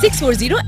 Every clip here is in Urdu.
640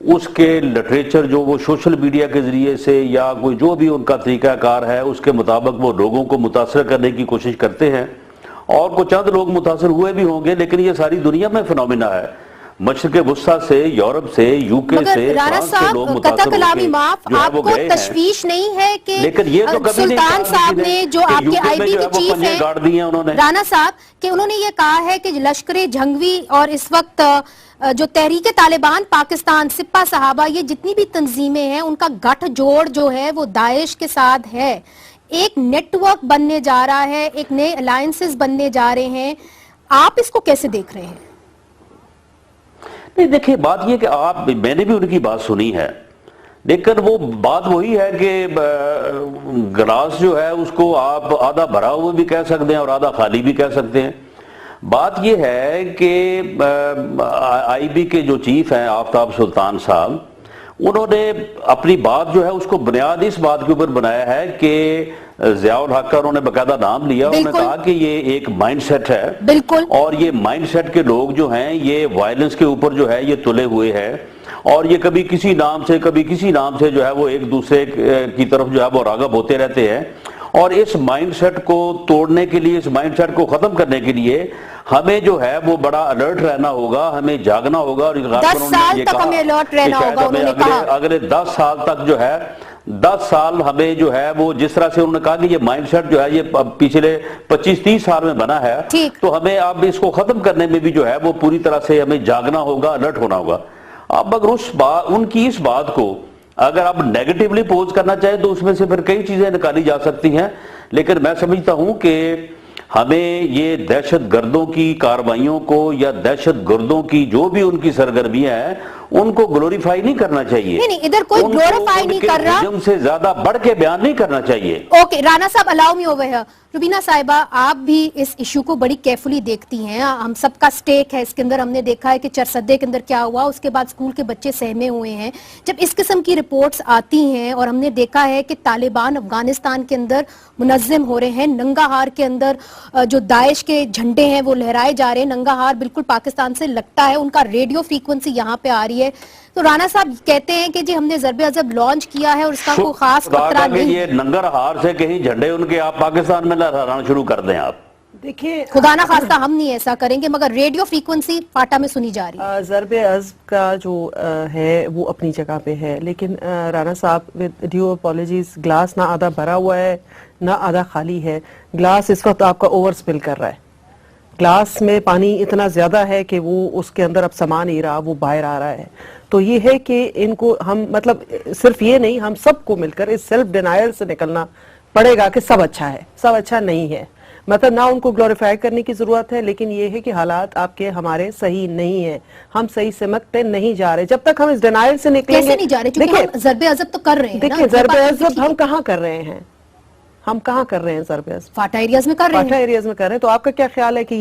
اس کے لٹریچر جو وہ سوشل میڈیا کے ذریعے سے یا کوئی جو بھی ان کا طریقہ کار ہے اس کے مطابق وہ لوگوں کو متاثر کرنے کی کوشش کرتے ہیں، اور کچھ چند لوگ متاثر ہوئے بھی ہوں گے، لیکن یہ ساری دنیا میں فنومینا ہے، مشرق وسطیٰ سے، یورپ سے، یو کے سے، فرانس سے لوگ متاثر کلامی معاف، آپ کو تشویش نہیں ہے کہ سلطان صاحب نے جو آپ کے آئی بی کے چیف ہیں رانا صاحب کہ انہوں نے یہ کہا ہے کہ لشکر جھنگوی اور اس وقت جو تحریک طالبان پاکستان، سپاہ صحابہ، یہ جتنی بھی تنظیمیں ہیں ان کا گٹھ جوڑ جو ہے وہ داعش کے ساتھ ہے، ایک نیٹ ورک بننے جا رہا ہے، ایک نئے الائنسز بننے جا رہے ہیں، آپ اس کو کیسے دیکھ رہے ہیں؟ نہیں دیکھیں، بات یہ کہ میں نے بھی ان کی بات سنی ہے، لیکن وہ بات وہی ہے کہ گلاس جو ہے اس کو آپ آدھا بھرا ہوا بھی کہہ سکتے ہیں اور آدھا خالی بھی کہہ سکتے ہیں۔ بات یہ ہے کہ آئی بی کے جو چیف ہیں آفتاب سلطان صاحب، انہوں نے اپنی بات جو ہے اس کو بنیاد اس بات کے اوپر بنایا ہے کہ ضیاء الحق کا انہوں نے باقاعدہ نام لیا، انہوں نے کہا کہ یہ ایک مائنڈ سیٹ ہے، بالکل، اور یہ مائنڈ سیٹ کے لوگ جو ہیں یہ وائلنس کے اوپر جو ہے یہ تلے ہوئے ہیں، اور یہ کبھی کسی نام سے کبھی کسی نام سے جو ہے وہ ایک دوسرے کی طرف جو ہے وہ راغب ہوتے رہتے ہیں، اور اس مائنڈ سیٹ کو توڑنے کے لیے، اس مائنڈ سیٹ کو ختم کرنے کے لیے ہمیں جو ہے وہ بڑا الرٹ رہنا ہوگا، ہمیں جاگنا ہوگا، اور 10 سال تک ہمیں الرٹ رہنا ہوگا، اگلے 10 سال تک جو ہے 10 سال ہمیں جو ہے وہ جس طرح سے انہوں نے کہا کہ یہ مائنڈ سیٹ جو ہے یہ پچھلے 25-30 سال میں بنا ہے، تو ہمیں اب اس کو ختم کرنے میں بھی جو ہے وہ پوری طرح سے ہمیں جاگنا ہوگا، الرٹ ہونا ہوگا۔ اب اگر ان کی اس بات کو اگر آپ نیگیٹیولی پوز کرنا چاہیں تو اس میں سے پھر کئی چیزیں نکالی جا سکتی ہیں، لیکن میں سمجھتا ہوں کہ ہمیں یہ دہشت گردوں کی کارروائیوں کو یا دہشت گردوں کی جو بھی ان کی سرگرمیاں ہیں ان کو گلوریفائی نہیں کرنا چاہیے، نہیں ادھر کوئی گلوریفائی نہیں کر رہا، حجم سے زیادہ بڑھ کے بیان نہیں کرنا چاہیے۔ اوکے رانا صاحب الاؤ می اوور ہیئر، روبینہ صاحبہ آپ بھی اس ایشو کو بڑی کیئرفلی دیکھتی ہیں، ہم سب کا سٹیک ہے اس کے اندر، ہم نے دیکھا ہے کہ چرسدے کے اندر کیا ہوا، اس کے بعد اسکول کے بچے سہمے ہوئے ہیں، جب اس قسم کی رپورٹس آتی ہیں اور ہم نے دیکھا ہے کہ طالبان افغانستان کے اندر منظم ہو رہے ہیں، ننگا ہار کے اندر جو داعش کے جھنڈے ہیں وہ لہرائے جا رہے ہیں، ننگا ہار بالکل پاکستان سے لگتا ہے، ان کا ریڈیو فریکوینسی یہاں پہ آ رہی ہے، تو رانا صاحب کہتے ہیں کہ جی ہم نے ضرب عضب لانچ کیا ہے اور اس کا کوئی خاص خطرہ نہیں، یہ ننگر ہار سے کہیں جھنڈے ان کے آپ پاکستان میں لہرانا شروع کر دیں۔ آپ دیکھیں خدا نہ خواستہ ہم نہیں ایسا کریں گے، مگر ریڈیو فریکوینسی پاٹا میں سنی جا رہی ہے۔ ضرب عضب کا جو ہے وہ اپنی جگہ پہ ہے، لیکن رانا صاحب with due apologies گلاس نہ آدھا بھرا ہوا ہے نہ آدھا خالی ہے، گلاس اس وقت آپ کا اوور سپل کر رہا ہے، گلاس میں پانی اتنا زیادہ ہے کہ وہ اس کے اندر اب سما نہیں رہا، وہ باہر آ رہا ہے۔ تو یہ ہے کہ ان کو ہم مطلب صرف یہ نہیں، ہم سب کو مل کر اس سیلف ڈینائل سے نکلنا پڑے گا کہ سب اچھا ہے، سب اچھا نہیں ہے، مطلب نہ ان کو گلوریفائی کرنے کی ضرورت ہے، لیکن یہ ہے کہ حالات آپ کے ہمارے صحیح نہیں ہیں، ہم صحیح سمت پہ نہیں جا رہے، جب تک ہم اس ڈینائل سے نکلیں گے کیسے نہیں جا رہے، چونکہ ہم ضرب عضب تو کر رہے ہیں، دیکھیں ضرب عضب ہم کہاں کر رہے ہیں، ہم کہاں کر رہے ہیں ضرب عضب؟ فاٹا ایریاز میں کر رہے ہیں، فاٹا ایریاز میں کر رہے ہیں، تو آپ کا کیا خیال ہے کہ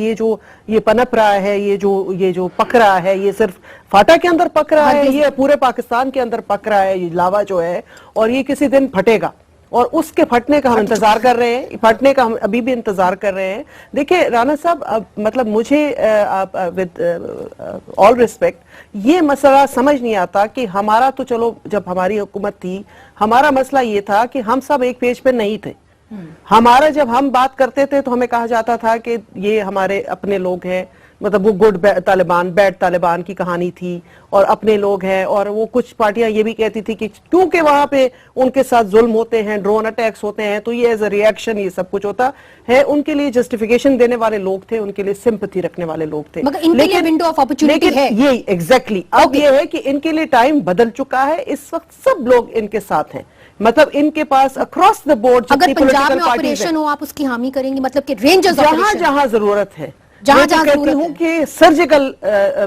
یہ پنپ رہا ہے، یہ جو پک رہا ہے، یہ صرف فاٹا کے اندر پک رہا ہے، یہ پورے پاکستان کے اندر پک رہا ہے، یہ لاوا جو ہے، اور یہ کسی دن پھٹے گا، اور اس کے پھٹنے کا ہم انتظار کر رہے ہیں، پھٹنے کا ہم ابھی بھی انتظار کر رہے ہیں۔ دیکھیں رانا صاحب مطلب مجھے with all respect یہ مسئلہ سمجھ نہیں آتا کہ ہمارا تو چلو جب ہماری حکومت تھی ہمارا مسئلہ یہ تھا کہ ہم سب ایک پیج پہ نہیں تھے، ہمارا جب ہم بات کرتے تھے تو ہمیں کہا جاتا تھا کہ یہ ہمارے اپنے لوگ ہیں، مطلب وہ گڈ طالبان بیڈ طالبان کی کہانی تھی، اور اپنے لوگ ہیں، اور وہ کچھ پارٹیاں یہ بھی کہتی تھی کہ کیونکہ وہاں پہ ان کے ساتھ ظلم ہوتے ہیں، ڈرون اٹیکس ہوتے ہیں، تو یہ ایز اے ریئیکشن یہ سب کچھ ہوتا ہے، ان کے لیے جسٹیفیکیشن دینے والے لوگ تھے، ان کے لیے سمپتھی رکھنے والے لوگ تھے، مگر ان کے لیے ونڈو آف اپرچونٹی ہے، یہ ایگزیکٹلی اب یہ ہے کہ ان کے لیے ٹائم بدل چکا ہے، اس وقت سب لوگ ان کے ساتھ ہیں، مطلب ان کے پاس اکراس دا بورڈ اگر پنجاب میں آپریشن ہو آپ اس کی حامی کریں گے، مطلب کہ رینجرز جہاں جہاں ضرورت ہے، جہاں جہاں کہتی ہوں کہ سرجیکل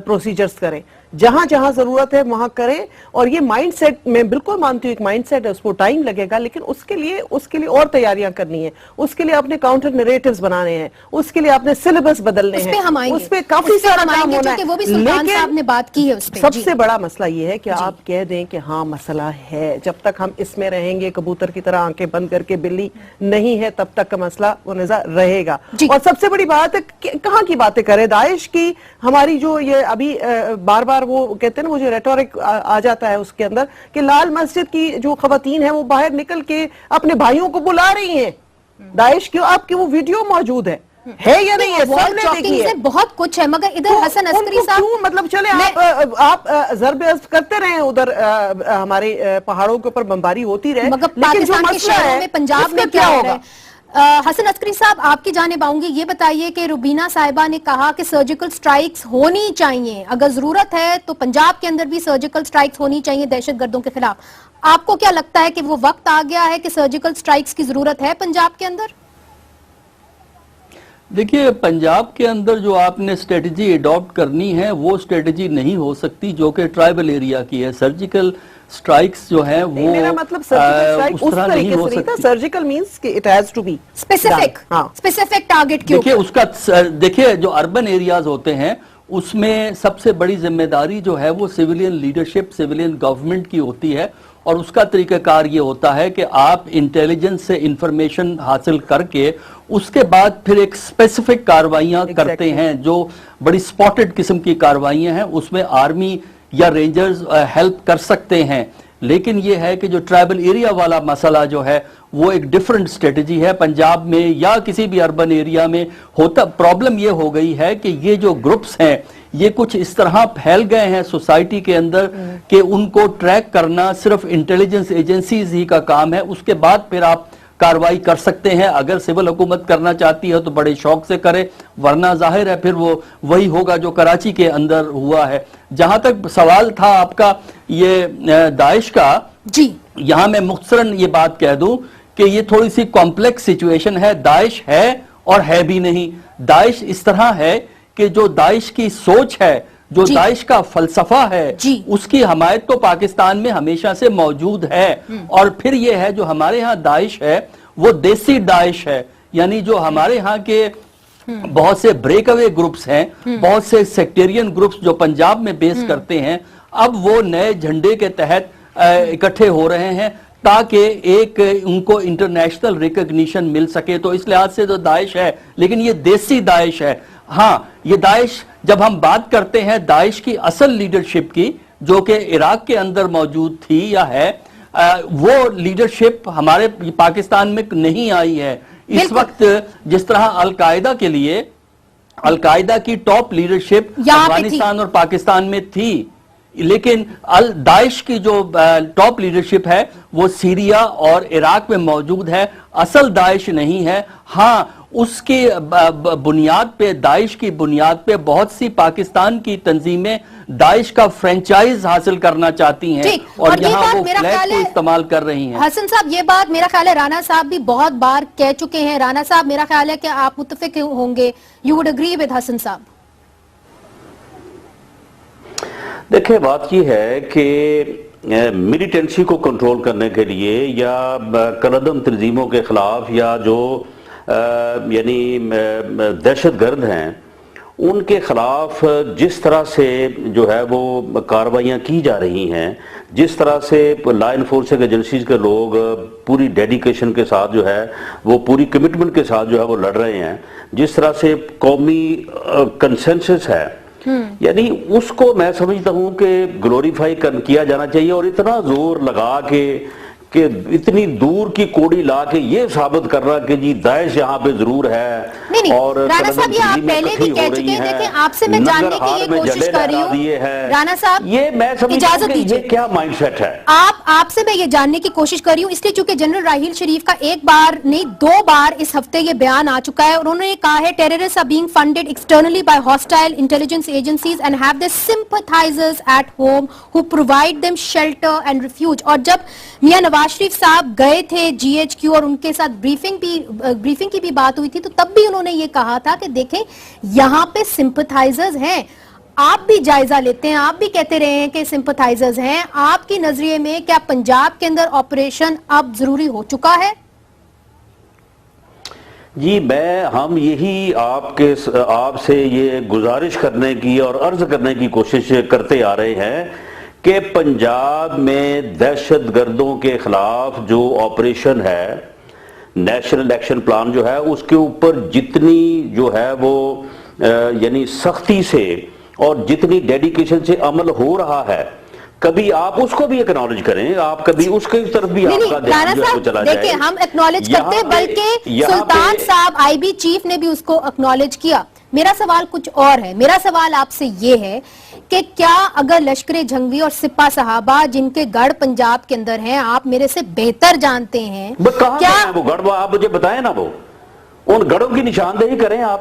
پروسیجرز کریں، جہاں جہاں ضرورت ہے وہاں کریں، اور یہ مائنڈ سیٹ میں بالکل مانتی ہوں ایک مائنڈ سیٹ ہے، اس کو ٹائم لگے گا، لیکن اس کے لیے اور تیاریاں کرنی ہیں، اس کے لیے اپنے کاؤنٹر نیریٹیوز بنانے ہیں، اس کے لیے اپنے سلیبس بدلنے ہیں، اس پہ کافی سارا کام ہونا ہے، لیکن سب سے بڑا مسئلہ یہ ہے کہ آپ کہہ دیں کہ ہاں مسئلہ ہے، جب تک ہم اس میں رہیں گے کبوتر کی طرح آنکھیں بند کر کے بلی نہیں ہے تب تک کا مسئلہ وہ نظر رہے گا۔ اور سب سے بڑی بات ہے کہاں کی باتیں کریں، داعش کی ہماری جو یہ ابھی بار بار بار وہ کہتے ہیں نا مجھے ریٹورک آ جاتا ہے اس کے اندر کہ لال مسجد کی جو خواتین ہیں وہ باہر نکل کے اپنے بھائیوں کو بلا رہی ہیں داعش کی. آپ کی وہ ویڈیو موجود ہے یا نہیں ہے؟ سب نے دیکھی ہے. بہت کچھ ہے مگر ادھر حسن عسکری صاحب مطلب چلے آپ ضرب عزم کرتے رہے ادھر ہمارے پہاڑوں کے اوپر بمباری ہوتی رہے, مگر پاکستان کے شہروں میں پنجاب میں کیا ہو رہا ہے؟ حسن عسکری صاحب آپ کی جانب آؤں گی. یہ بتائیے کہ روبینہ صاحبہ نے کہا کہ سرجیکل سٹرائکس ہونی چاہیے, اگر ضرورت ہے تو پنجاب کے اندر بھی سرجیکل سٹرائکس ہونی چاہیے دہشت گردوں کے خلاف. آپ کو کیا لگتا ہے کہ وہ وقت آ گیا ہے کہ سرجیکل سٹرائکس کی ضرورت ہے پنجاب کے اندر؟ دیکھیے پنجاب کے اندر جو آپ نے اسٹریٹجی ایڈاپٹ کرنی ہے وہ اسٹریٹجی نہیں ہو سکتی جو کہ ٹرائبل ایریا کی ہے. سرجیکل سٹرائکس جو ہیں وہ میرا مطلب سرجیکل اس طرح نہیں ہو سکتی. سرجیکل مینز کہ it has to be specific target. دیکھیے اس کا دیکھیے جو اربن ایریاز ہوتے ہیں اس میں سب سے بڑی ذمہ داری جو ہے وہ سیویلین لیڈرشپ, سیویلین گورنمنٹ کی ہوتی ہے, اور اس کا طریقہ کار یہ ہوتا ہے کہ آپ انٹیلیجنس سے انفارمیشن حاصل کر کے اس کے بعد پھر ایک اسپیسیفک کارروائیاں کرتے ہیں جو بڑی سپاٹڈ قسم کی کارروائیاں ہیں. اس میں آرمی یا رینجرز ہیلپ کر سکتے ہیں, لیکن یہ ہے کہ جو ٹرائبل ایریا والا مسئلہ جو ہے وہ ایک ڈیفرنٹ اسٹریٹجی ہے. پنجاب میں یا کسی بھی اربن ایریا میں ہوتا پرابلم یہ ہو گئی ہے کہ یہ جو گروپس ہیں یہ کچھ اس طرح پھیل گئے ہیں سوسائٹی کے اندر کہ ان کو ٹریک کرنا صرف انٹیلیجنس ایجنسیز ہی کا کام ہے. اس کے بعد پھر آپ کاروائی کر سکتے ہیں. اگر سول حکومت کرنا چاہتی ہے تو بڑے شوق سے کرے, ورنہ ظاہر ہے پھر وہ وہی ہوگا جو کراچی کے اندر ہوا ہے. جہاں تک سوال تھا آپ کا یہ داعش کا, جی یہاں میں مختصراً یہ بات کہہ دوں کہ یہ تھوڑی سی کمپلیکس سچویشن ہے. داعش ہے اور ہے بھی نہیں. داعش اس طرح ہے کہ جو داعش کی سوچ ہے, جو داعش کا فلسفہ ہے, اس کی حمایت تو پاکستان میں ہمیشہ سے موجود ہے. اور پھر یہ ہے جو ہمارے ہاں داعش ہے وہ دیسی داعش ہے, یعنی جو ہمارے ہاں کے بہت سے بریک اوے گروپس ہیں, بہت سے سیکٹیرین گروپس جو پنجاب میں بیس کرتے ہیں, اب وہ نئے جھنڈے کے تحت اکٹھے ہو رہے ہیں تاکہ ایک ان کو انٹرنیشنل ریکگنیشن مل سکے. تو اس لحاظ سے جو داعش ہے, لیکن یہ دیسی داعش ہے. ہاں یہ داعش جب ہم بات کرتے ہیں داعش کی اصل لیڈرشپ کی جو کہ عراق کے اندر موجود تھی یا ہے, وہ لیڈرشپ ہمارے پاکستان میں نہیں آئی ہے. اس وقت جس طرح القاعدہ کے لیے القاعدہ کی ٹاپ لیڈرشپ افغانستان اور پاکستان میں تھی, لیکن داعش کی جو ٹاپ لیڈرشپ ہے وہ سیریا اور عراق میں موجود ہے. اصل داعش نہیں ہے. ہاں اس کی بنیاد پہ, داعش کی بنیاد پہ بہت سی پاکستان کی تنظیمیں داعش کا فرینچائز حاصل کرنا چاہتی ہیں اور یہاں وہ فلیگ کو استعمال کر رہی ہیں. حسن صاحب یہ بات میرا خیال ہے رانا صاحب بھی بہت بار کہہ چکے ہیں. رانا صاحب میرا خیال ہے کہ آپ متفق ہوں گے, یو وڈ اگری ود حسن صاحب. دیکھیں بات یہ ہے کہ ملیٹنسی کو کنٹرول کرنے کے لیے یا کلعدم تنظیموں کے خلاف یا جو یعنی دہشت گرد ہیں ان کے خلاف جس طرح سے جو ہے وہ کارروائیاں کی جا رہی ہیں, جس طرح سے لا انفورسنگ ایجنسیز کے لوگ پوری ڈیڈیکیشن کے ساتھ جو ہے وہ پوری کمٹمنٹ کے ساتھ جو ہے وہ لڑ رہے ہیں, جس طرح سے قومی کنسنسس ہے, یعنی اس کو میں سمجھتا ہوں کہ گلوریفائی کیا جانا چاہیے. اور اتنا زور لگا کے کہ اتنی دور کی کوڑی لا کے یہ ثابت کر رہا کہ جی داعش یہاں پہ ضرور ہے اور رانا صاحب یہ آپ پہلے بھی کہہ چکے ہیں. دیکھیں آپ سے میں جاننے کی یہ کوشش کر رہی ہوں رانا صاحب, یہ میں سمجھتا ہوں کہ یہ کیا مائنڈ سیٹ ہے. آپ سے میں یہ جاننے کی کوشش کر رہی ہوں اس لیے چونکہ جنرل راحیل شریف کا ایک بار نہیں 2 بار اس ہفتے یہ بیان آ چکا ہے اور انہوں نے کہا ہے terrorist are being funded externally by hostile intelligence agencies and have their sympathizers at home who provide them shelter and refuge. اور جب میاں نواز شریف صاحب گئے تھے GHQ اور ان کے ساتھ بریفنگ کی بھی بات ہوئی تھی تو تب بھی انہوں نے یہ کہا تھا کہ دیکھیں یہاں پہ سمپتھائزرز ہیں. آپ بھی جائزہ لیتے ہیں, آپ بھی کہتے رہے ہیں کہ سمپتھائزرز ہیں. آپ کی نظریے میں کیا پنجاب کے اندر آپریشن اب ضروری ہو چکا ہے؟ جی ہم یہی آپ سے یہ گزارش کرنے کی اور عرض کرنے کی کوشش کرتے آ رہے ہیں کہ پنجاب میں دہشت گردوں کے خلاف جو آپریشن ہے, نیشنل ایکشن پلان جو ہے اس کے اوپر جتنی جو ہے وہ یعنی سختی سے اور جتنی ڈیڈیکیشن سے عمل ہو رہا ہے کبھی آپ اس کو بھی اکنالج کریں, آپ کبھی اس کی طرف بھی آپ کا دھیان جو ہے وہ چلا جائے. دیکھیں ہم اکنالج کرتے ہیں, بلکہ سلطان صاحب آئی بی چیف نے بھی اس کو اکنالج کیا. میرا سوال کچھ اور ہے. میرا سوال آپ سے یہ ہے کہ کیا اگر لشکر جھنگوی اور سپاہ صحابہ جن کے گڑھ پنجاب کے اندر ہیں آپ میرے سے بہتر جانتے ہیں, کیا وہ گڑھ آپ مجھے بتائیں نا, وہ ان گڑھوں کی نشاندہی کریں آپ.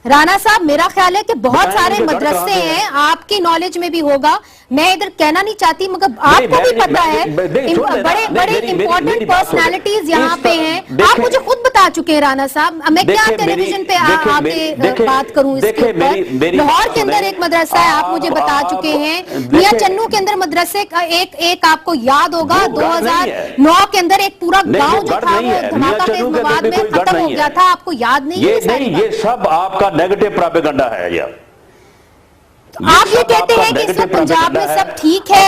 رانا صاحب میرا خیال ہے کہ بہت سارے مدرسے ہیں, آپ کی نالج میں بھی ہوگا, میں ادھر کہنا نہیں چاہتی مگر آپ کو بھی پتا ہے بڑے بڑے امپورٹنٹ پرسنالٹیز یہاں پہ ہیں. آپ مجھے خود بتا چکے ہیں رانا صاحب, میں کیا ٹیلی ویژن پہ آ کے بات کروں اس کے اوپر. لاہور کے اندر ایک مدرسہ ہے آپ مجھے بتا چکے ہیں, میاں چنو کے اندر مدرسے کا ایک آپ کو یاد ہوگا 2009 کے اندر ایک پورا گاؤں جو تھا وہ دھماکہ خیز مواد میں ختم ہو گیا تھا, آپ کو یاد نہیں ہے؟ یہ سب آپ کا نیگیٹو پراپیگنڈا ہے یار. آپ یہ کہتے ہیں کہ اس وقت پنجاب میں سب ٹھیک ہے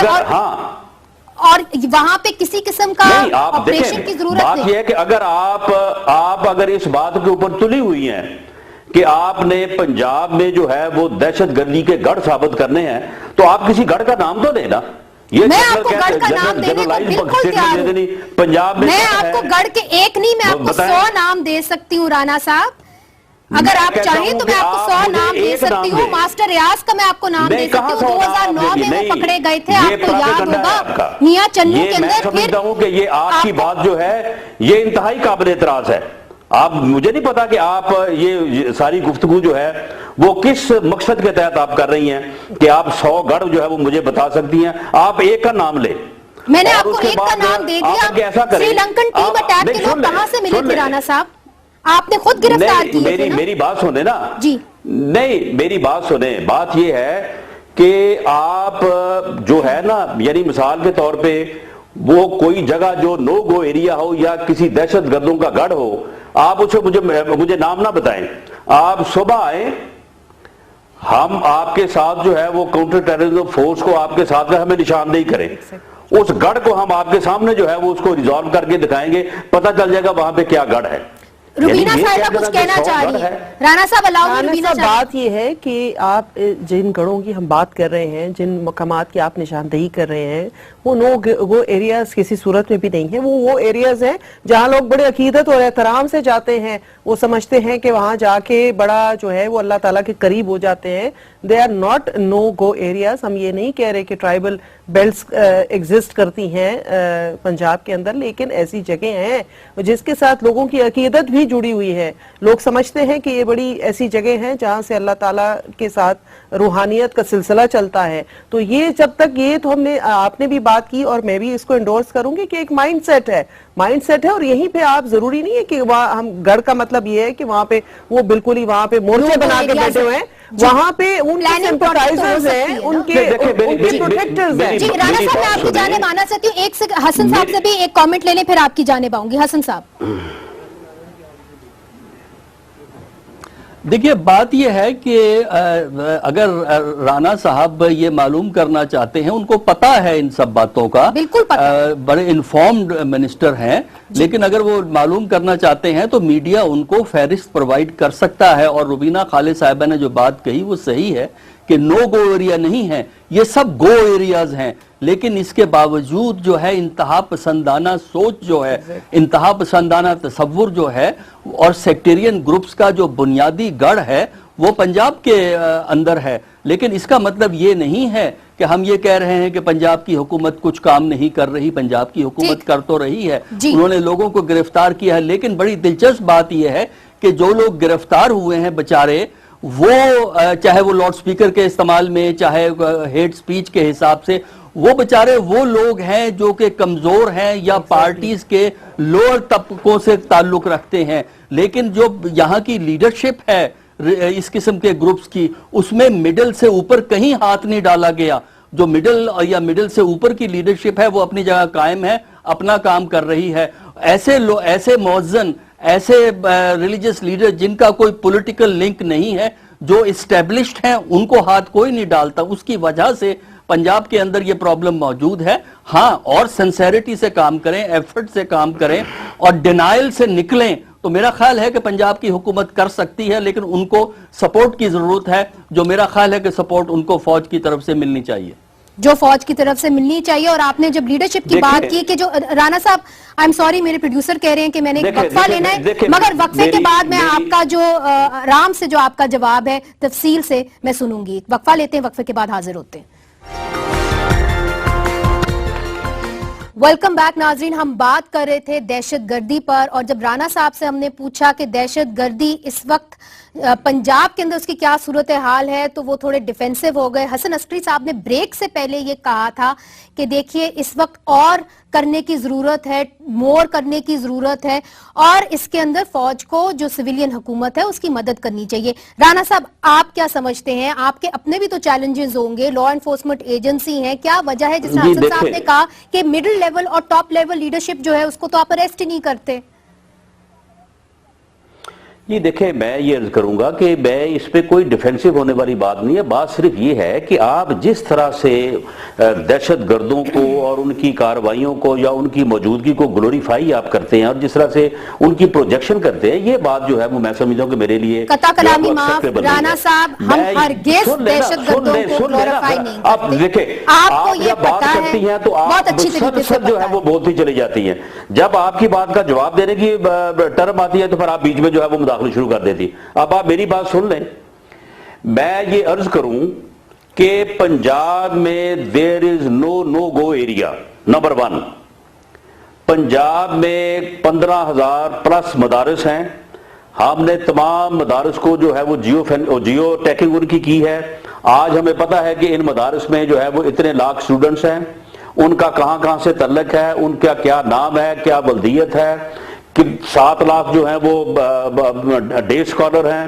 اور وہاں پہ کسی قسم کا آپریشن کی ضرورت نہیں. بات یہ ہے کہ اگر آپ اگر اس بات کے اوپر تلی ہوئی ہیں کہ آپ نے پنجاب میں جو ہے وہ دہشت گردی کے گڑھ ثابت کرنے ہیں تو آپ کسی گڑھ کا نام تو لینا. میں آپ کو گڑھ کا نام دینے کو بالکل تیار ہوں. پنجاب میں آپ کو گڑھ کے ایک نہیں, میں آپ کو 100 نام دے سکتی ہوں رانا صاحب. اگر آپ چاہیں تو میں آپ کو 100 نام دے سکتی ہوں. ماسٹر ریاض کا میں آپ کو نام دے سکتی ہوں, 2009 میں وہ پکڑے گئے تھے, آپ کو یاد ہوگا. میاں چنو کے اندر میں سمجھتا ہوں کہ یہ آپ کی بات جو ہے یہ انتہائی قابل اعتراض ہے. آپ مجھے نہیں پتا کہ آپ یہ ساری گفتگو جو ہے وہ کس مقصد کے تحت آپ کر رہی ہیں کہ آپ 100 گڑھ جو ہے وہ مجھے بتا سکتی ہیں. آپ ایک کا نام لیں. میں نے آپ کو ایک کا نام دے دیا. سری لنکن ٹیم اٹیک کے لوگ کہاں سے ملے تھے رانا صاحب؟ آپ نے خود گرفتار کیے تھے. میری بات سنیں نا جی. نہیں میری بات سنیں. بات یہ ہے کہ آپ جو ہے نا یعنی مثال کے طور پہ وہ کوئی جگہ جو نو گو ایریا ہو یا کسی دہشت گردوں کا گڑھ ہو, آپ اسے مجھے نام نہ بتائیں. آپ صبح آئیں, ہم آپ کے ساتھ جو ہے وہ کاؤنٹر ٹیررزم فورس کو آپ کے ساتھ ہمیں نشاندہی کریں. اس گڑھ کو ہم آپ کے سامنے جو ہے وہ اس کو ریزالو کر کے دکھائیں گے, پتہ چل جائے گا وہاں پہ کیا گڑھ ہے. روبینہ صاحبہ کچھ کہنا چاہ رہی ہے. رانا صاحب علاوہ روبینہ صاحب بات یہ ہے کہ آپ جن گڑھوں کی ہم بات کر رہے ہیں, جن مقامات کی آپ نشاندہی کر رہے ہیں, وہ ایریاز کسی صورت میں بھی نہیں ہیں. وہ ایریاز ہیں جہاں لوگ بڑے عقیدت اور احترام سے جاتے ہیں. وہ سمجھتے ہیں کہ وہاں جا کے بڑا جو ہے وہ اللہ تعالیٰ کے قریب ہو جاتے ہیں. They are not no go areas. ہم یہ نہیں کہہ رہے کہ ٹرائبل بیلٹس ایگزسٹ کرتی ہیں پنجاب کے اندر, لیکن ایسی جگہیں ہیں جس کے ساتھ لوگوں کی عقیدت بھی جڑی ہوئی ہے. لوگ سمجھتے ہیں کہ یہ بڑی ایسی جگہ ہیں جہاں سے اللہ تعالیٰ کے ساتھ روحانیت کا سلسلہ چلتا ہے. تو یہ جب تک یہ تو آپ نے بھی بات کی اور میں بھی اس کو انڈورس کروں گی کہ ایک مائنڈ سیٹ ہے, اور یہیں پہ آپ ضروری نہیں ہے کہ وہاں ہم گڑھ کا مطلب یہ ہے کہ وہاں پہ وہ بالکل ہی وہاں پہ مورچے بنا کے بیٹھے ہوئے ہیں. وہاں پہ ان کے سمپتائزرز ہیں, ان کے پروٹیکٹرز ہیں. جی رانا صاحب میں آپ کی جانب آنا چاہتی ہوں. ایک سے حسن صاحب سے بھی ایک کامنٹ لے لیں پھر آپ کی جانب آؤں گی. حسن صاحب دیکھیے بات یہ ہے کہ اگر رانا صاحب یہ معلوم کرنا چاہتے ہیں, ان کو پتا ہے ان سب باتوں کا, بالکل پتا, بڑے انفارمڈ منسٹر ہیں, لیکن اگر وہ معلوم کرنا چاہتے ہیں تو میڈیا ان کو فہرست پرووائڈ کر سکتا ہے. اور روبینہ خالد صاحبہ نے جو بات کہی وہ صحیح ہے کہ نو گو ایریا نہیں ہے, یہ سب گو ایریاز ہیں. لیکن اس کے باوجود جو ہے انتہا پسندانہ سوچ جو ہے, انتہا پسندانہ تصور جو ہے اور سیکٹیرین گروپس کا جو بنیادی گڑھ ہے وہ پنجاب کے اندر ہے. لیکن اس کا مطلب یہ نہیں ہے کہ ہم یہ کہہ رہے ہیں کہ پنجاب کی حکومت کچھ کام نہیں کر رہی. پنجاب کی حکومت کر تو رہی ہے, انہوں نے لوگوں کو گرفتار کیا ہے. لیکن بڑی دلچسپ بات یہ ہے کہ جو لوگ گرفتار ہوئے ہیں بچارے, وہ چاہے وہ لاؤڈ سپیکر کے استعمال میں, چاہے ہیٹ سپیچ کے حساب سے, وہ بچارے وہ لوگ ہیں جو کہ کمزور ہیں یا پارٹیز کے لوئر طبقوں سے تعلق رکھتے ہیں. لیکن جو یہاں کی لیڈرشپ ہے اس قسم کے گروپس کی, اس میں مڈل سے اوپر کہیں ہاتھ نہیں ڈالا گیا. جو مڈل سے اوپر کی لیڈرشپ ہے وہ اپنی جگہ قائم ہے, اپنا کام کر رہی ہے. ایسے موزن, ایسے ریلیجس لیڈر جن کا کوئی پولیٹیکل لنک نہیں ہے, جو اسٹیبلشڈ ہیں, ان کو ہاتھ کوئی نہیں ڈالتا. اس کی وجہ سے پنجاب کے اندر یہ پرابلم موجود ہے. ہاں, اور سنسیریٹی سے کام کریں, ایفرٹ سے کام کریں اور ڈینائل سے نکلیں. تو میرا خیال ہے کہ پنجاب کی حکومت کر سکتی ہے، لیکن ان کو سپورٹ کی ضرورت ہے، جو میرا خیال ہے کہ سپورٹ ان کو فوج کی طرف سے ملنی چاہیے، جو فوج کی طرف سے ملنی چاہیے۔ اور آپ نے جب لیڈرشپ کی بات کی کہ جو رانا صاحب آئی ایم سوری میرے پروڈیوسر کہہ رہے ہیں کہ میں نے وقفہ لینا ہے، مگر وقفے کے بعد میں آپ کا جو آرام سے جو آپ کا جواب ہے تفصیل سے میں سنوں گی۔ وقفہ لیتے ہیں، وقفے کے بعد حاضر ہوتے ہیں۔ ویلکم بیک ناظرین، ہم بات کر رہے تھے دہشت گردی پر، اور جب رانا صاحب سے ہم نے پوچھا کہ دہشت گردی اس وقت پنجاب کے اندر اس کی کیا صورتحال ہے تو وہ تھوڑے ڈیفینسو ہو گئے۔ حسن عسکری صاحب نے بریک سے پہلے یہ کہا تھا کہ دیکھیے اس وقت اور کرنے کی ضرورت ہے، مور کرنے کی ضرورت ہے، اور اس کے اندر فوج کو جو سویلین حکومت ہے اس کی مدد کرنی چاہیے۔ رانا صاحب آپ کیا سمجھتے ہیں؟ آپ کے اپنے بھی تو چیلنجز ہوں گے، لا انفورسمنٹ ایجنسی ہیں، کیا وجہ ہے جس میں حسن صاحب نے کہا کہ مڈل لیول اور ٹاپ لیول لیڈرشپ جو ہے اس کو تو آپ اریسٹ ہی نہیں کرتے؟ یہ دیکھیں، میں یہ عرض کروں گا کہ میں اس پہ کوئی ڈیفینسو ہونے والی بات نہیں ہے، بات صرف یہ ہے کہ آپ جس طرح سے دہشت گردوں کو اور ان کی کارروائیوں کو یا ان کی موجودگی کو گلوریفائی آپ کرتے ہیں اور جس طرح سے ان کی پروجیکشن کرتے ہیں، یہ بات جو ہے وہ میں سمجھتا ہوں کہ میرے لیے قطع کلامی معاف رانا صاحب، ہم ہرگز دہشت گردوں کو گلوریفائی نہیں کرتے۔ آپ دیکھیں، آپ جب بات کرتی ہیں تو آپ مسلسل جو ہے وہ بولتی چلی جاتی ہیں، جب آپ کی بات کا جواب دینے کی ٹرم آتی ہے تو پھر آپ بیچ میں جو ہے وہ مداخلت شروع کر دیتی۔ اب آپ میری بات سن لیں، میں یہ عرض کروں کہ پنجاب میں there is no go area number 1۔ Punjab میں 15,000 پلس مدارس ہیں، ہم نے تمام مدارس کو جو ہے وہ جیو ٹیکنگ ان کی ہے۔ آج ہمیں پتا ہے کہ ان مدارس میں جو ہے وہ اتنے لاکھ سٹوڈنٹس ہیں، ان کا کہاں سے تعلق ہے، ان کا کیا نام ہے، کیا بلدیت ہے، 7 لاکھ جو ہیں وہ ڈے اسکالر ہیں،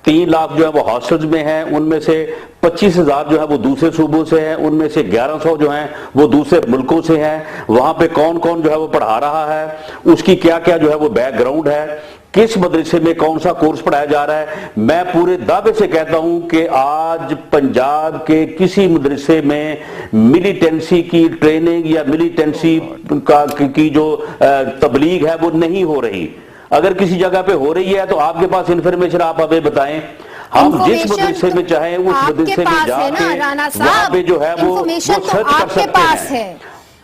3 لاکھ جو ہیں وہ ہاسٹلز میں ہیں، ان میں سے 25,000 جو ہے وہ دوسرے صوبوں سے ہیں، ان میں سے 1100 جو ہیں وہ دوسرے ملکوں سے ہیں۔ وہاں پہ کون کون جو ہے وہ پڑھا رہا ہے، اس کی کیا کیا جو ہے وہ بیک گراؤنڈ ہے، کس مدرسے میں کون سا کورس پڑھایا جا رہا ہے۔ میں پورے دعوے سے کہتا ہوں کہ آج پنجاب کے کسی مدرسے میں ملیٹنسی کی ٹریننگ یا ملیٹنسی کی جو تبلیغ ہے وہ نہیں ہو رہی۔ اگر کسی جگہ پہ ہو رہی ہے تو آپ کے پاس انفارمیشن آپ ہمیں بتائیں، ہم جس مدرسے میں چاہیں اس مدرسے میں جا کے وہاں پہ جو ہے وہ سرچ کر سکتے ہیں۔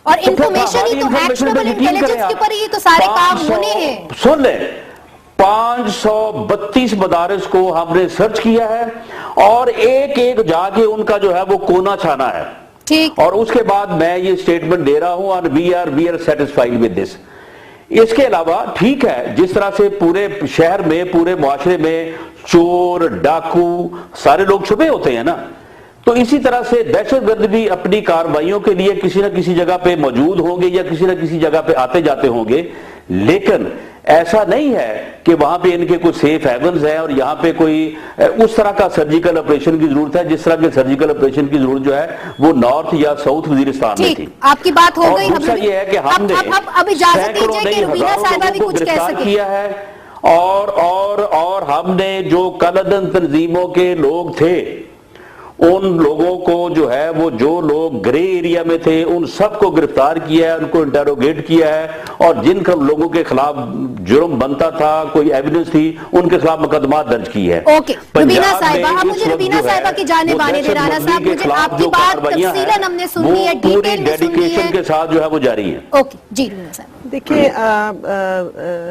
اور انفارمیشن ہی تو ایکشنیبل انٹیلیجنس کے اوپر ہی تو سارے کام ہونے ہیں۔ سن لیں، 532 مدارس کو ہم نے سرچ کیا ہے اور ایک ایک جا کے ان کا جو ہے وہ کونا چھانا ہے، اور اس کے بعد میں یہ سٹیٹمنٹ دے رہا ہوں اور we are satisfied with this۔ اس کے علاوہ ٹھیک ہے، جس طرح سے پورے شہر میں پورے معاشرے میں چور ڈاکو سارے لوگ چھپے ہوتے ہیں نا، تو اسی طرح سے دہشت گرد بھی اپنی کارروائیوں کے لیے کسی نہ کسی جگہ پہ موجود ہوں گے یا کسی نہ کسی جگہ پہ آتے جاتے ہوں گے، لیکن ایسا نہیں ہے کہ وہاں پہ ان کے کوئی سیف ہیونز ہیں اور یہاں پہ کوئی اس طرح کا سرجیکل آپریشن کی ضرورت ہے جس طرح کے سرجیکل آپریشن کی ضرورت جو ہے وہ نارتھ یا ساؤتھ وزیرستان میں تھی۔ آپ کی بات ہو گئی، دوسرا یہ ہے کہ ہم نے سینکڑوں نہیں ہزاروں لوگوں کو گرفتار کیا ہے، اور ہم نے جو کالعدم تنظیموں کے لوگ تھے ان لوگوں کو جو ہے وہ جو لوگ گرے ایریا میں تھے ان سب کو گرفتار کیا ہے، ان کو انٹروگیٹ کیا ہے، اور جن لوگوں کے خلاف جرم بنتا تھا، کوئی ایویڈنس تھی، ان کے خلاف مقدمات درج کی ہے۔ اوکے روبینہ صاحبہ، ہم مجھے روبینہ صاحبہ کی جانب آنے دے رانا صاحب، مجھے آپ کی بات تفصیلاً ہم نے سنی ہے، ڈیٹیل میں سنی ہے، کے ساتھ جو ہے وہ جاری ہے۔ اوکے جی روبینہ صاحب۔ دیکھیں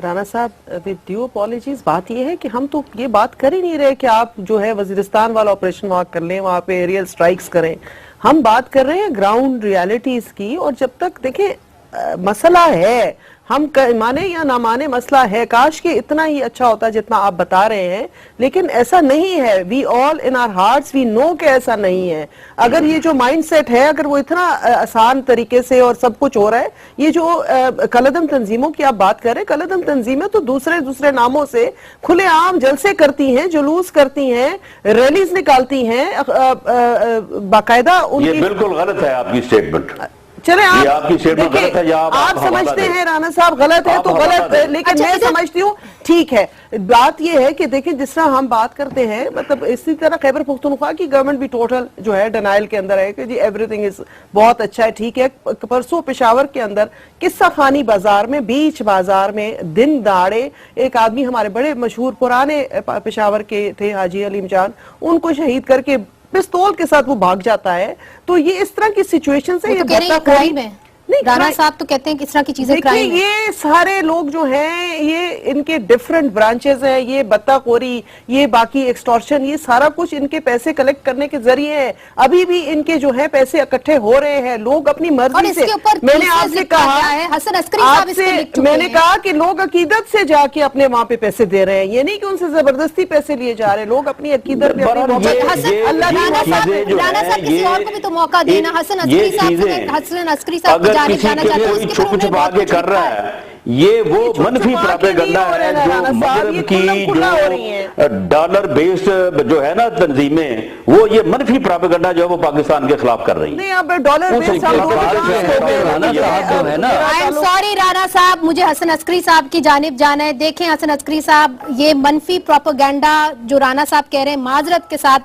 رانا صاحب، ود ڈیو اپالوجیز، بات یہ ہے کہ ہم تو یہ بات کر ہی نہیں رہے کہ آپ جو ہے وزیرستان والا آپریشن وہاں کر لیں، وہاں پہ ایریل سٹرائکس کریں، ہم بات کر رہے ہیں گراؤنڈ ریالٹیز کی۔ اور جب تک دیکھیں مسئلہ ہے، ہم مانے یا نہ مانے مسئلہ ہے، کاش کہ اتنا ہی اچھا ہوتا جتنا آپ بتا رہے ہیں، لیکن ایسا نہیں ہے۔ وی آل ان آر ہارٹس وی نو کہ ایسا نہیں ہے۔ اگر یہ جو مائنڈ سیٹ ہے، اگر وہ اتنا آسان طریقے سے اور سب کچھ ہو رہا ہے، یہ جو کالعدم تنظیموں کی آپ بات کر رہے ہیں، کالعدم تنظیمیں تو دوسرے ناموں سے کھلے عام جلسے کرتی ہیں، جلوس کرتی ہیں، ریلیز نکالتی ہیں، باقاعدہ ان کی۔ یہ بالکل غلط ہے آپ کی سٹیٹمنٹ۔ چلیں یہ آپ کی اسٹیٹمنٹ غلط ہے یا آپ سمجھتے ہیں رانا صاحب غلط ہے تو غلط ہے، لیکن میں سمجھتی ہوں ٹھیک ہے. بات یہ ہے کہ دیکھیں جس طرح ہم بات کرتے ہیں مطلب اسی طرح خیبر پختونخوا کی گورنمنٹ بھی ٹوٹل جو ہے ڈینائل کے اندر ہے کہ جی ایوری تھنگ از بہت اچھا ہے ٹھیک ہے. پرسوں پشاور کے اندر قصہ خانی بازار میں بیچ بازار میں دن دہاڑے ایک آدمی ہمارے بڑے مشہور پرانے پشاور کے تھے حاجی علیم جان، ان کو شہید کر کے پستول کے ساتھ وہ بھاگ جاتا ہے. تو یہ اس طرح کی سچویشن سے رانا صاحب تو کہتے ہیں کہ اس طرح کی چیزیں کرائم ہیں. یہ سارے لوگ جو ہیں یہ ان کے ڈیفرنٹ برانچز ہیں، یہ بطہ خوری، یہ باقی ایکسٹورشن، یہ سارا کچھ ان کے پیسے کلیکٹ کرنے کے ذریعے ہے. ابھی بھی ان کے جو ہے پیسے اکٹھے ہو رہے ہیں، لوگ اپنی مرضی سے. میں نے آپ سے کہا میں نے کہا کہ لوگ عقیدت سے جا کے اپنے وہاں پہ پیسے دے رہے ہیں، یہ نہیں کہ ان سے زبردستی پیسے لیے جا رہے ہیں. لوگ اپنی عقیدت پہ رانا صاحب کسی اور کو بھی تو موقع دینا. حسن عسکری صاحب چھپ چھپا کے کر رہا ہے، یہ وہ منفی پراپیگنڈا ہے جو مغرب کی جو ڈالر بیسڈ جو ہے نا تنظیمیں، وہ یہ منفی پراپیگنڈا جو ہے وہ پاکستان کے خلاف کر رہی ہیں. نہیں اب ڈالر بیسڈ سوری رانا صاحب، مجھے حسن عسکری صاحب کی جانب جانا ہے. دیکھیں حسن عسکری صاحب، یہ منفی پروپیگنڈا جو رانا صاحب کہہ رہے ہیں، معذرت کے ساتھ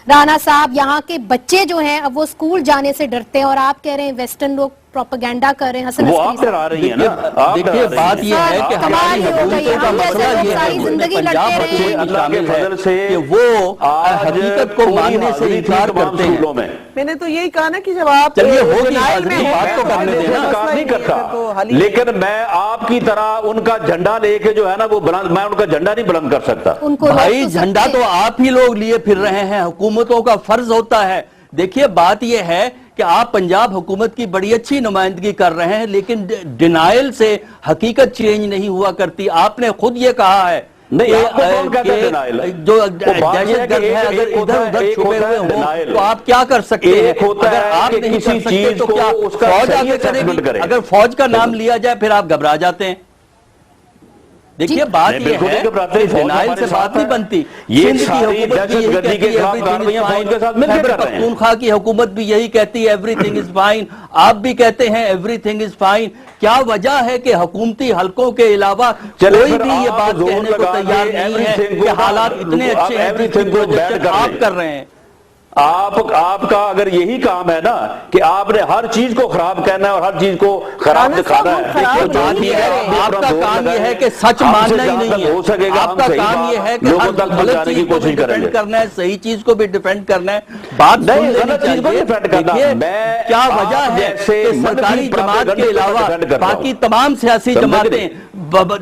رانا صاحب، یہاں کے بچے جو ہیں اب وہ اسکول جانے سے ڈرتے ہیں اور آپ کہہ رہے ہیں ویسٹرن لوگ پروپیگنڈا کر رہے ہیں. حسن عسکری صاحب دیکھیے بات یہ ہے کہ ہماری حکومتوں کا مسئلہ یہ ہے پنجاب حکومت شامل ہے کہ وہ حقیقت کو ماننے سے انکار کرتے ہیں. میں نے تو یہی کہا نا کہ جب آپ چلیے ہوگی بات تو کرنے دینا، کام نہیں کرتا، لیکن میں آپ کی طرح ان کا جھنڈا لے کے جو ہے نا وہ بلند، میں ان کا جھنڈا نہیں بلند کر سکتا. بھائی جھنڈا تو آپ ہی لوگ لیے پھر رہے ہیں، حکومتوں کا فرض ہوتا ہے. دیکھیے بات یہ ہے کہ آپ پنجاب حکومت کی بڑی اچھی نمائندگی کر رہے ہیں، لیکن ڈینائل سے حقیقت چینج نہیں ہوا کرتی. آپ نے خود یہ کہا ہے جو دہشت گرد ہے اگر ادھر ادھر چھپے ہوئے ہوں تو آپ کیا کر سکتے ہیں؟ اگر آپ نہیں کر سکتے تو کیا فوج آگے کرے گی؟ اگر فوج کا نام لیا جائے پھر آپ گھبرا جاتے ہیں. دیکھیے بات یہ ہے کہ ڈینائل سے بات نہیں بنتی. سندھ کی حکومت بھی یہی کہتی ہے every thing is fine, Khyber Pakhtunkhwa کی حکومت بھی یہی کہتی ہے ایوری تھنگ از فائن، آپ بھی کہتے ہیں ایوری تھنگ از فائن. کیا وجہ ہے کہ حکومتی حلقوں کے علاوہ کوئی بھی یہ بات کہنے کو تیار نہیں ہے کہ حالات اتنے اچھے ہیں جن کو آپ کر رہے ہیں؟ آپ کا اگر یہی کام ہے نا کہ آپ نے ہر چیز کو خراب کہنا ہے اور ہر چیز کو خراب دکھانا ہے، آپ کا کام یہ ہے کہ سچ ماننا ہی نہیں ہے. آپ کا کام یہ ہے کہ غلط چیز کو بھی ڈیفینڈ کرنا ہے، صحیح چیز کو بھی ڈیفینڈ کرنا ہے. بات سن لینی چاہیے. دیکھیے کیا وجہ ہے کہ سرکاری جماعت کے علاوہ باقی تمام سیاسی جماعتیں،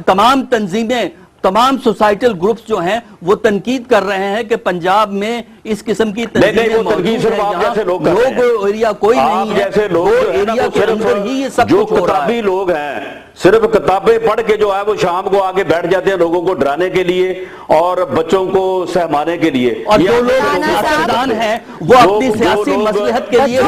تمام تنظیمیں، تمام سوسائٹل گروپس جو ہیں وہ تنقید کر رہے ہیں کہ پنجاب میں اس قسم کی تنظیمیں موجود ہیں جہاں لوگ ایریا کوئی نہیں ہے، وہ ایریا کے اندر ہی یہ سب کچھ ہو رہا ہے. لوگ ہیں صرف کتابیں پڑھ کے جو ہے وہ شام کو آگے بیٹھ جاتے ہیں لوگوں کو ڈرانے کے لیے اور بچوں کو سہمانے کے لیے. اور جو لوگ سیاستدان ہیں وہ اپنی سیاسی مصلحت کے لیے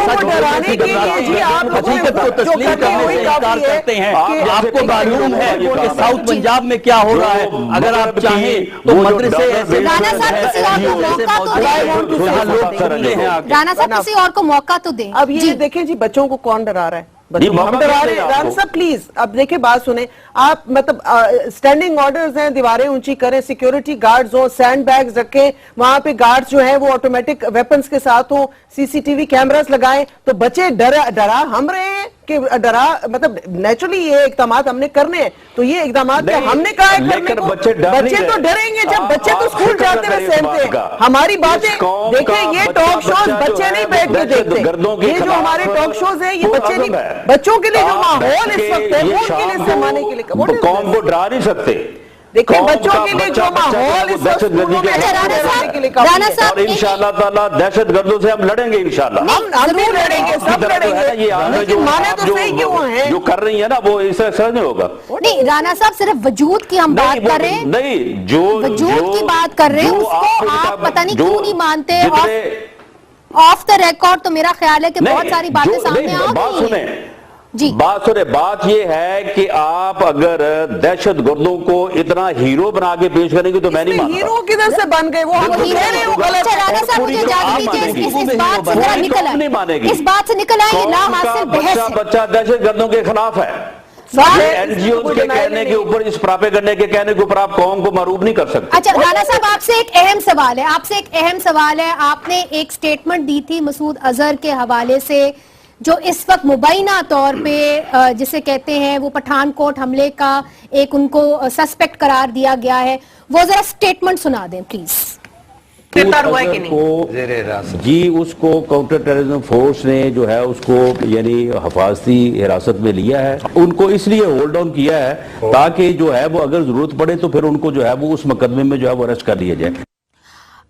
حقیقت کو تسلیم کرنے سے انکار کرتے ہیں. آپ کو معلوم ہے کہ ساؤتھ پنجاب میں کیا ہو رہا ہے. اگر آپ چاہیں تو مدرسے ایسے رانا صاحب کسی اور کو موقع تو دیں. اب یہ دیکھیں جی بچوں کو کون ڈرا رہا ہے؟ رانا صاحب پلیز اب دیکھیں بات سنیں آپ، مطلب سٹینڈنگ آرڈرز ہیں، دیواریں اونچی کریں، سیکیورٹی گارڈز ہوں، سینڈ بیگز رکھیں، وہاں پہ گارڈز جو ہیں وہ آٹومیٹک ویپنز کے ساتھ ہوں، سی سی ٹی وی کیمراز لگائیں. تو بچے ڈرا ہم رہے ہیں کہ ڈرا مطلب نیچرلی یہ اقدامات ہم نے کرنے ہیں. تو یہ اقدامات ہم نے کہا ہے کرنے کو. بچے تو ڈریں گے جب بچے تو اسکول جاتے ہوئے سہمتے ہیں. ہماری باتیں دیکھیں، یہ ٹاک شوز بچے نہیں بیٹھ کے دیکھتے. یہ جو ہمارے ٹاک شوز ہیں یہ بچے نہیں، بچوں کے لیے جو ماحول اس وقت ہے وہ ان کے لیے سہمانے کے لیے قوم کو ڈرا نہیں سکتے. دیکھیں بچوں کے لیے جو ماحول اس وقت اسکولوں میں ہے اور انشاءاللہ تعالیٰ دہشت گردوں سے ہم لڑیں گے انشاءاللہ. ہم بھی لڑیں گے، سب لڑیں گے. جو کر رہی ہیں نا وہ اس طرح نہیں ہوگا. نہیں رانا صاحب صرف وجود کی ہم بات کر رہے ہیں، نہیں جو وجود کی بات کر رہے ہیں، اس کو آپ پتہ نہیں کیوں نہیں مانتے. آف دا ریکارڈ تو میرا خیال ہے کہ بہت ساری باتیں سامنے آ گئی ہیں. بات یہ ہے کہ آپ اگر دہشت گردوں کو اتنا ہیرو بنا کے پیش کریں گے تو میں نہیں مانتا. ہیرو کدھر سے بن گئے؟ وہ اس بات سے نکل آئے یہ لا حاصل بحث ہے. بچہ دہشت گردوں کے خلاف ہے. این جی اوز کے کہنے کے اوپر، اس پراپے کرنے کے کہنے کے اوپر آپ قوم کو معروف نہیں کر سکتے. اچھا رانا صاحب، آپ سے ایک اہم سوال ہے. آپ نے ایک سٹیٹمنٹ دی تھی مسعود اظہر کے حوالے سے، جو اس وقت مبینہ طور پہ جسے کہتے ہیں وہ پٹھان کوٹ حملے کا ایک ان کو سسپیکٹ قرار دیا گیا ہے، وہ ذرا سٹیٹمنٹ سنا دیں پلیز. جی اس کو کاؤنٹر ٹیررزم فورس نے جو ہے اس کو یعنی حفاظتی حراست میں لیا ہے. ان کو اس لیے ہولڈ ڈاؤن کیا ہے تاکہ جو ہے وہ اگر ضرورت پڑے تو پھر ان کو جو ہے وہ اس مقدمے میں جو ہے وہ اریسٹ کر لیا جائے.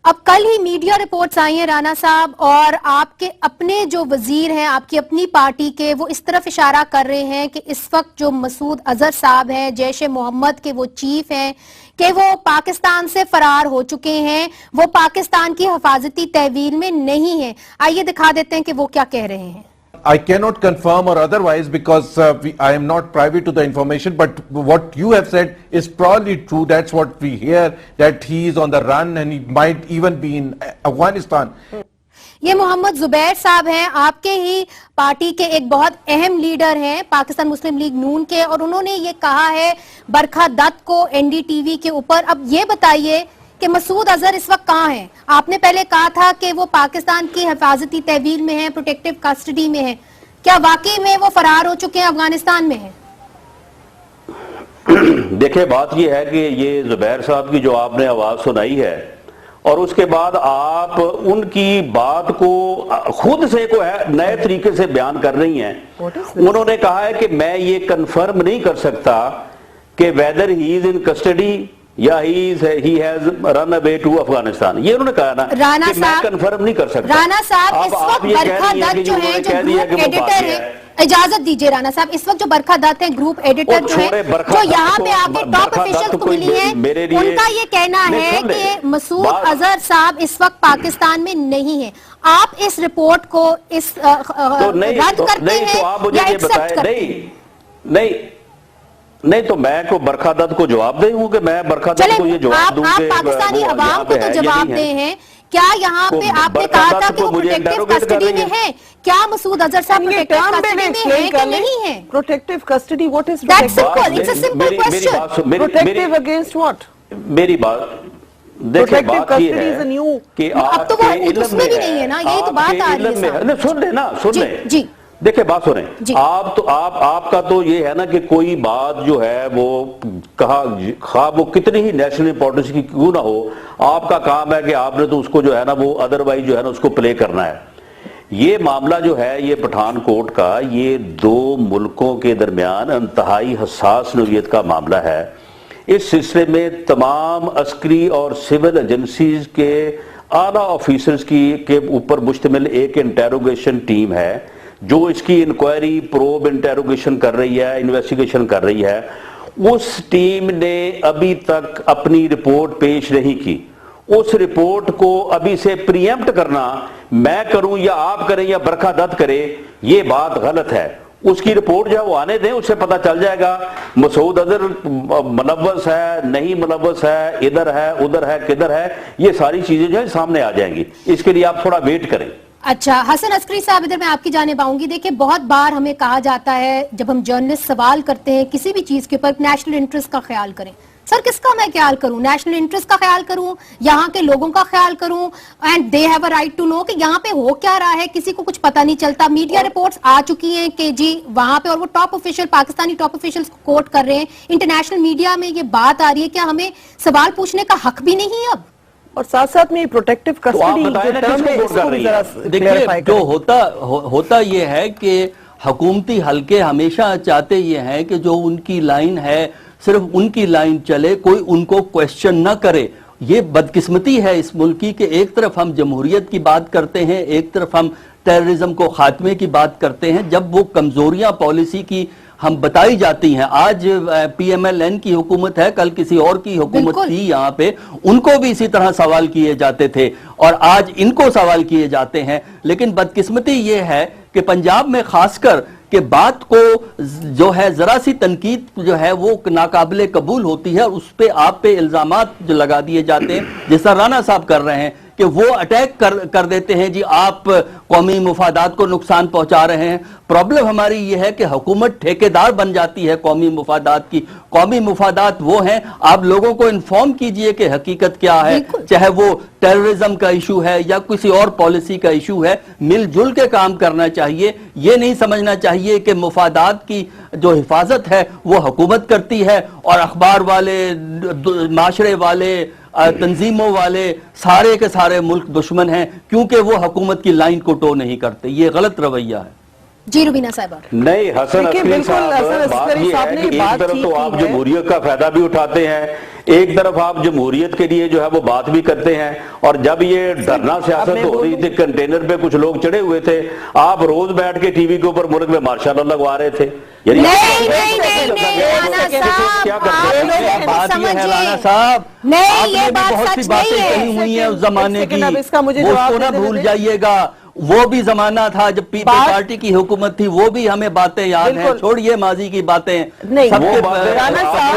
اب کل ہی میڈیا رپورٹس آئی ہیں رانا صاحب، اور آپ کے اپنے جو وزیر ہیں آپ کی اپنی پارٹی کے، وہ اس طرف اشارہ کر رہے ہیں کہ اس وقت جو مسعود اظہر صاحب ہیں جیش محمد کے وہ چیف ہیں کہ وہ پاکستان سے فرار ہو چکے ہیں، وہ پاکستان کی حفاظتی تحویل میں نہیں ہیں. آئیے دکھا دیتے ہیں کہ وہ کیا کہہ رہے ہیں. I cannot confirm or otherwise because I am not privy to the information, but what you have said is probably true. That's what we hear, that he is on the run and he might even be in Afghanistan. یہ محمد زبیر صاحب ہیں، آپ کے ہی پارٹی کے ایک بہت اہم لیڈر ہیں پاکستان مسلم لیگ نون کے، اور انہوں نے یہ کہا ہے برکھا دت کو این ڈی ٹی وی کے اوپر. اب یہ بتائیے کہ مسعود اظہر اس وقت کہاں ہیں؟ آپ نے پہلے کہا تھا کہ وہ پاکستان کی حفاظتی تحویل میں ہیں، پروٹیکٹیو کسٹڈی میں ہیں. کیا واقعی میں وہ فرار ہو چکے ہیں، افغانستان میں ہیں؟ دیکھیں بات یہ ہے کہ یہ زبیر صاحب کی جو آپ نے آواز سنائی ہے اور اس کے بعد آپ ان کی بات کو خود سے کوئی نئے طریقے سے بیان کر رہی ہیں. انہوں نے کہا ہے کہ میں یہ کنفرم نہیں کر سکتا کہ whether he is in custody یا he has run away to Afghanistan. یہ انہوں نے کہا نا کہ میں کنفرم نہیں کر سکتا. رانا صاحب اس وقت برکھا دت جو ہیں جو گروپ ایڈیٹر ہیں، اجازت دیجئے رانا صاحب، اس وقت جو برکھا دت ہیں گروپ ایڈیٹر جو ہیں، جو یہاں پہ آ کے ٹاپ افیشل کو ملی ہیں، ان کا یہ کہنا ہے کہ مسعود اظہر صاحب اس وقت پاکستان میں نہیں ہیں. آپ اس رپورٹ کو رد کرتے ہیں یا ایکسپٹ کرتے ہیں؟ نہیں تو میں کو برکھا دت کو جواب دے ہوں کہ میں برکھا دت کو یہ جواب دوں کہ آپ پاکستانی عوام کو تو جواب دے ہیں. کیا یہاں پہ آپ نے کہا تھا کہ وہ پروٹیکٹیو کسٹڈی میں ہیں؟ کیا مسعود اظہر صاحب پروٹیکٹیو کسٹڈی میں ہیں کہ نہیں ہیں؟ Protective custody, what is That's simple. It's a simple question. protective against what? میری بات دیکھیں، بات یہ ہے کہ اب تو وہ اس میں بھی نہیں ہے نا، یہی تو بات آ رہی ہے. سن لیں نا، سن لیں. جی دیکھیں بات سنیں. آپ کا تو یہ ہے نا کہ کوئی بات جو ہے وہ خواہ وہ کتنی ہی نیشنل امپورٹنس کی کیوں نہ ہو، آپ کا کام ہے کہ آپ نے تو اس کو جو ہے نا وہ ادروائز جو ہے نا اس کو پلے کرنا ہے. یہ معاملہ جو ہے یہ پٹھان کوٹ کا، یہ دو ملکوں کے درمیان انتہائی حساس نوعیت کا معاملہ ہے. اس سلسلے میں تمام عسکری اور سول ایجنسیز کے اعلیٰ آفیسرز کے اوپر مشتمل ایک انٹیروگیشن ٹیم ہے جو اس کی انکوائری، پروب انٹیروگیشن کر رہی ہے، انویسٹیگیشن کر رہی ہے. اس ٹیم نے ابھی تک اپنی رپورٹ پیش نہیں کی. اس رپورٹ کو ابھی سے پریمپٹ کرنا، میں کروں یا آپ کریں یا برکھا دت کرے، یہ بات غلط ہے. اس کی رپورٹ جو ہے وہ آنے دیں، اس سے پتہ چل جائے گا مسعود اظہر ملوث ہے نہیں ملوث ہے، ادھر ہے ادھر ہے کدھر ہے، یہ ساری چیزیں جو ہے سامنے آ جائیں گی. اس کے لیے آپ تھوڑا ویٹ کریں. اچھا حسن عسکری صاحب، ادھر میں آپ کی جانب آؤں گی. دیکھیں بہت بار ہمیں کہا جاتا ہے جب ہم جرنلسٹ سوال کرتے ہیں کسی بھی چیز کے اوپر، نیشنل انٹرسٹ کا خیال کریں. سر کس کا میں خیال کروں؟ نیشنل انٹرسٹ کا خیال کروں، یہاں کے لوگوں کا خیال کروں؟ And they have a right to know کہ یہاں پہ ہو کیا رہا ہے، کسی کو کچھ پتہ نہیں چلتا. میڈیا رپورٹس آ چکی ہیں کہ جی وہاں پہ، اور وہ top official Pakistani top officials کو کوٹ کر رہے ہیں. انٹرنیشنل میڈیا میں یہ بات آ رہی ہے، کیا ہمیں سوال پوچھنے کا حق بھی نہیں ہے اب؟ اور ساتھ ساتھ میں پروٹیکٹیو کسٹڈی جو ٹرم ہے اس کو بھی ذرا کلیریفائی کریں. جو ہوتا یہ ہے کہ حکومتی حلقے ہمیشہ چاہتے یہ ہیں کہ جو ان کی لائن ہے صرف ان کی لائن چلے، کوئی ان کو کویسچن نہ کرے. یہ بدقسمتی ہے اس ملک کی کہ ایک طرف ہم جمہوریت کی بات کرتے ہیں، ایک طرف ہم ٹیررزم کو خاتمے کی بات کرتے ہیں. جب وہ کمزوریاں پالیسی کی ہم بتائی جاتی ہیں، آج پی ایم ایل این کی حکومت ہے، کل کسی اور کی حکومت تھی یہاں پہ، ان کو بھی اسی طرح سوال کیے جاتے تھے اور آج ان کو سوال کیے جاتے ہیں. لیکن بدقسمتی یہ ہے کہ پنجاب میں خاص کر کہ بات کو جو ہے ذرا سی تنقید جو ہے وہ ناقابل قبول ہوتی ہے اور اس پہ آپ پہ الزامات جو لگا دیے جاتے ہیں جس طرح رانا صاحب کر رہے ہیں کہ وہ اٹیک کر دیتے ہیں جی آپ قومی مفادات کو نقصان پہنچا رہے ہیں. پرابلم ہماری یہ ہے کہ حکومت ٹھیکیدار بن جاتی ہے قومی مفادات کی. قومی مفادات وہ ہیں, آپ لوگوں کو انفارم کیجئے کہ حقیقت کیا ہے, چاہے وہ ٹیررزم کا ایشو ہے یا کسی اور پالیسی کا ایشو ہے, مل جل کے کام کرنا چاہیے. یہ نہیں سمجھنا چاہیے کہ مفادات کی جو حفاظت ہے وہ حکومت کرتی ہے اور اخبار والے, معاشرے والے, تنظیموں والے سارے کے سارے ملک دشمن ہیں کیونکہ وہ حکومت کی لائن کو ٹو نہیں کرتے. یہ غلط رویہ ہے. جی روبینہ صاحبہ. نہیں حسن عسکری صاحب, بات یہ ہے کہ ایک طرف تو آپ جمہوریت کا فائدہ بھی اٹھاتے ہیں, ایک طرف آپ جمہوریت کے لیے جو ہے وہ بات بھی کرتے ہیں, اور جب یہ دھرنا سیاست ہو رہی تھی کنٹینر پہ کچھ لوگ چڑھے ہوئے تھے, آپ روز بیٹھ کے ٹی وی کے اوپر ملک میں مارشاء اللہ لگوا رہے تھے. بہت سی باتیں کہی ہوئی ہیں اس زمانے کی, اس کو نہ بھول جائیے گا. وہ بھی زمانہ تھا جب پیپل پارٹی کی حکومت تھی, وہ بھی ہمیں باتیں یاد ہیں. چھوڑیے ماضی کی باتیں, سب کو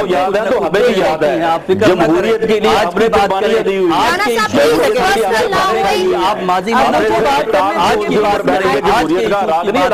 یاد ہے تو ہمیں بھی یاد ہے. آپ فکر نہ کریں, کے لیے آپ نے قربانیاں دی ہوئی ہیں. آپ ماضی میں آج کی بات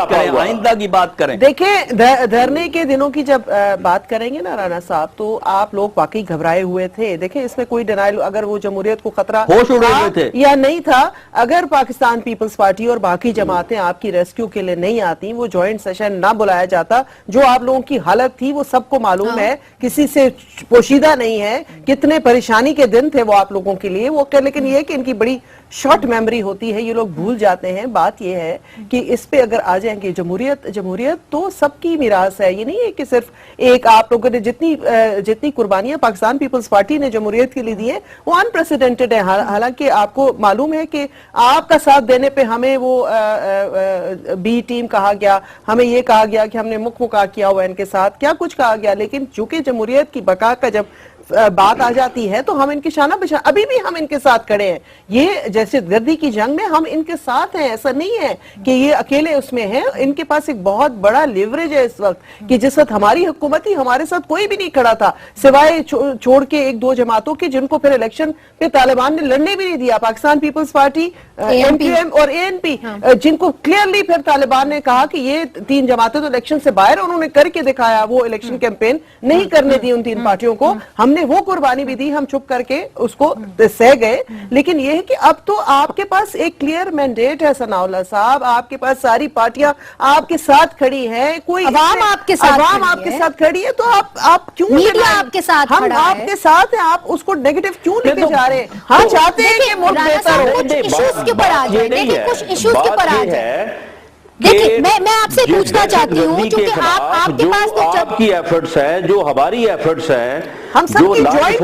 کریں, آئندہ کی بات کریں. دیکھیں دھرنے کے دنوں کی جب بات کریں گے نا رانا صاحب, تو آپ لوگ واقعی گھبرائے ہوئے تھے. دیکھیں اس میں کوئی ڈینائل, اگر وہ جمہوریت کو خطرہ ہوش اڑے ہوئے تھے یا نہیں تھا, اگر پاکستان پیپلز پارٹی اور باقی جماعتیں آپ کی ریسکیو کے لیے نہیں آتی, وہ جوائنٹ سیشن نہ بلایا جاتا, جو آپ لوگوں کی حالت تھی وہ سب کو معلوم ہے, کسی سے پوشیدہ نہیں ہے, کتنے پریشانی کے دن تھے وہ آپ لوگوں کے لیے. وہ لیکن یہ کہ ان کی بڑی شارٹ میموری ہوتی ہے, یہ لوگ بھول جاتے ہیں. بات یہ ہے کہ اس پہ اگر آ جائیں کہ جمہوریت تو سب کی میراث ہے. یہ نہیں ہے کہ صرف ایک آپ لوگوں نے جتنی قربانیاں پاکستان پیپلز پارٹی نے جمہوریت کے لیے دی ہیں وہ انپریسیڈنٹڈ ہے. حالانکہ آپ کو معلوم ہے کہ آپ کا ساتھ دینے پہ ہمیں وہ بی ٹیم کہا گیا, ہمیں یہ کہا گیا کہ ہم نے مکہ کیا ہوا ان کے ساتھ, کیا کچھ کہا گیا. لیکن چونکہ جمہوریت کی بقا کا جب بات آ جاتی ہے تو ہم ان کی شانہ بشانہ, ابھی بھی ہم ان کے ساتھ کھڑے ہیں. یہ جیسے گردی کی جنگ میں ہم ان کے ساتھ ہیں, ایسا نہیں ہے کہ یہ اکیلے اس میں ہیں. ان کے پاس ایک بہت بڑا لیوریج ہے اس وقت کہ جس وقت ہماری حکومت تھی ہمارے ساتھ کوئی بھی نہیں کھڑا تھا سوائے چھوڑ کے ایک دو جماعتوں کے, جن کو پھر الیکشن پہ طالبان نے لڑنے بھی نہیں دیا. Pakistan Peoples Party, M P M اور اے این پی, جن کو کلیئرلی پھر طالبان نے کہا کہ یہ تین جماعتیں تو الیکشن سے باہر, انہوں نے کر کے دکھایا, وہ الیکشن کیمپین نہیں کرنے دی ان تین پارٹیوں کو. ہم نے وہ قربانی بھی دی, ہم چھپ کر کے اس کو سہ گئے. لیکن یہ ہے کہ اب تو آپ کے پاس ایک کلیئر مینڈیٹ ہے ثناء اللہ صاحب, آپ کے پاس ساری پارٹیاں آپ کے ساتھ کھڑی ہیں, کوئی عوام آپ کے ساتھ کھڑی ہے, تو آپ کیوں, میڈیا آپ کے ساتھ ہم آپ کے ساتھ ہیں, آپ اس کو نیگیٹو کیوں لے کے جا رہے ہیں. ہاں چاہتے ہیں کہ ملک بہتر ہو. کچھ ایشوز کے پر آ جائیں, دیکھیں کچھ ایشوز کے پر آ جائیں. دیکھیں میں آپ سے پوچھنا چاہتی ہوں, چونکہ آپ کے پاس تو آپ کی ایفرٹس ہیں, جو ہماری ایفرٹس ہیں, ہم سب کی جوائنٹ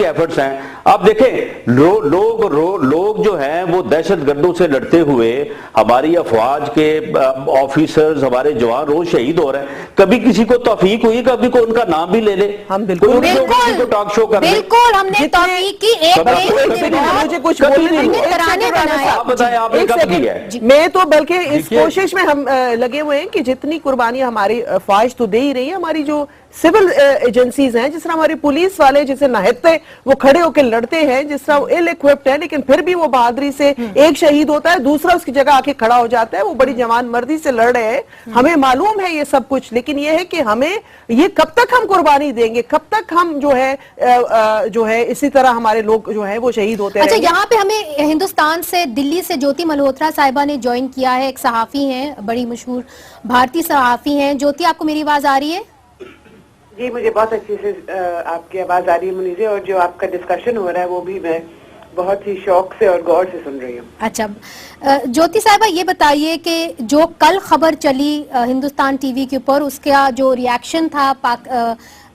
ایفرٹس ہیں. آپ دیکھیں لوگ جو ہیں وہ دہشت گردوں سے لڑتے ہوئے, ہماری افواج کے آفیسرز, ہمارے جوان روز شہید ہو رہے ہیں. کبھی کسی کو توفیق ہوئی کبھی کو ان کا نام بھی لے لے, ہم بالکل ٹاک شو کر لیں. بالکل ہم نے توفیق کی مجھے کچھ آپ بتائیں آپ نے کب کی ہے. میں تو بلکہ اس کوشش میں ہم لگے ہوئے ہیں کہ جتنی قربانیاں ہماری فوج تو دے ہی رہی ہے, ہماری جو سول ایجنسیز ہیں, جس طرح ہمارے پولیس والے جسے نہتے وہ کھڑے ہو کے لڑتے ہیں, جس طرح وہ ایل ایکوپڈ ہیں, لیکن پھر بھی وہ بہادری سے ایک شہید ہوتا ہے, دوسرا اس کی جگہ آ کے کھڑا ہو جاتا ہے, وہ بڑی جوان مردی سے لڑ رہے ہیں. ہمیں معلوم ہے یہ سب کچھ, لیکن یہ ہے کہ ہمیں یہ کب تک ہم قربانی دیں گے, کب تک ہم جو ہے اسی طرح ہمارے لوگ جو ہے وہ شہید ہوتے ہیں. اچھا, یہاں پہ ہمیں ہندوستان سے, دلی سے جوتی ملہوترا صاحبہ نے جوائن کیا ہے, ایک صحافی ہیں, بڑی مشہور بھارتی صحافی ہیں. جوتی, آپ کو میری آواز آ رہی ہے؟ جی مجھے بہت اچھی سے آپ کی آواز آ رہی ہے منیزے, اور جو آپ کا ڈسکشن ہو رہا ہے وہ بھی میں بہت ہی شوق سے اور غور سے سن رہی ہوں. اچھا جوتی صاحبہ, یہ بتائیے کہ جو کل خبر چلی ہندوستان ٹی وی کے اوپر, اس کا جو ریاکشن تھا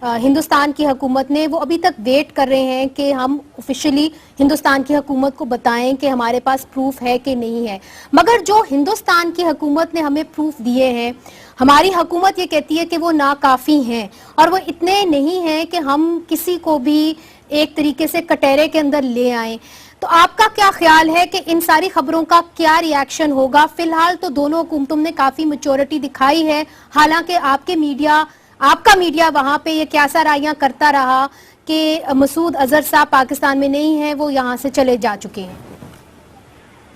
ہندوستان کی حکومت نے, وہ ابھی تک ویٹ کر رہے ہیں کہ ہم آفیشلی ہندوستان کی حکومت کو بتائیں کہ ہمارے پاس پروف ہے کہ نہیں ہے. مگر جو ہندوستان کی حکومت نے ہمیں پروف دیے ہیں, ہماری حکومت یہ کہتی ہے کہ وہ ناکافی ہیں, اور وہ اتنے نہیں ہیں کہ ہم کسی کو بھی ایک طریقے سے کٹہرے کے اندر لے آئیں. تو آپ کا کیا خیال ہے کہ ان ساری خبروں کا کیا ری ایکشن ہوگا؟ فی الحال تو دونوں حکومتوں نے کافی میچورٹی دکھائی ہے، حالانکہ آپ کا میڈیا وہاں پہ یہ کیسا رائیاں کرتا رہا کہ مسعود اظہر صاحب پاکستان میں نہیں ہیں، وہ یہاں سے چلے جا چکے ہیں۔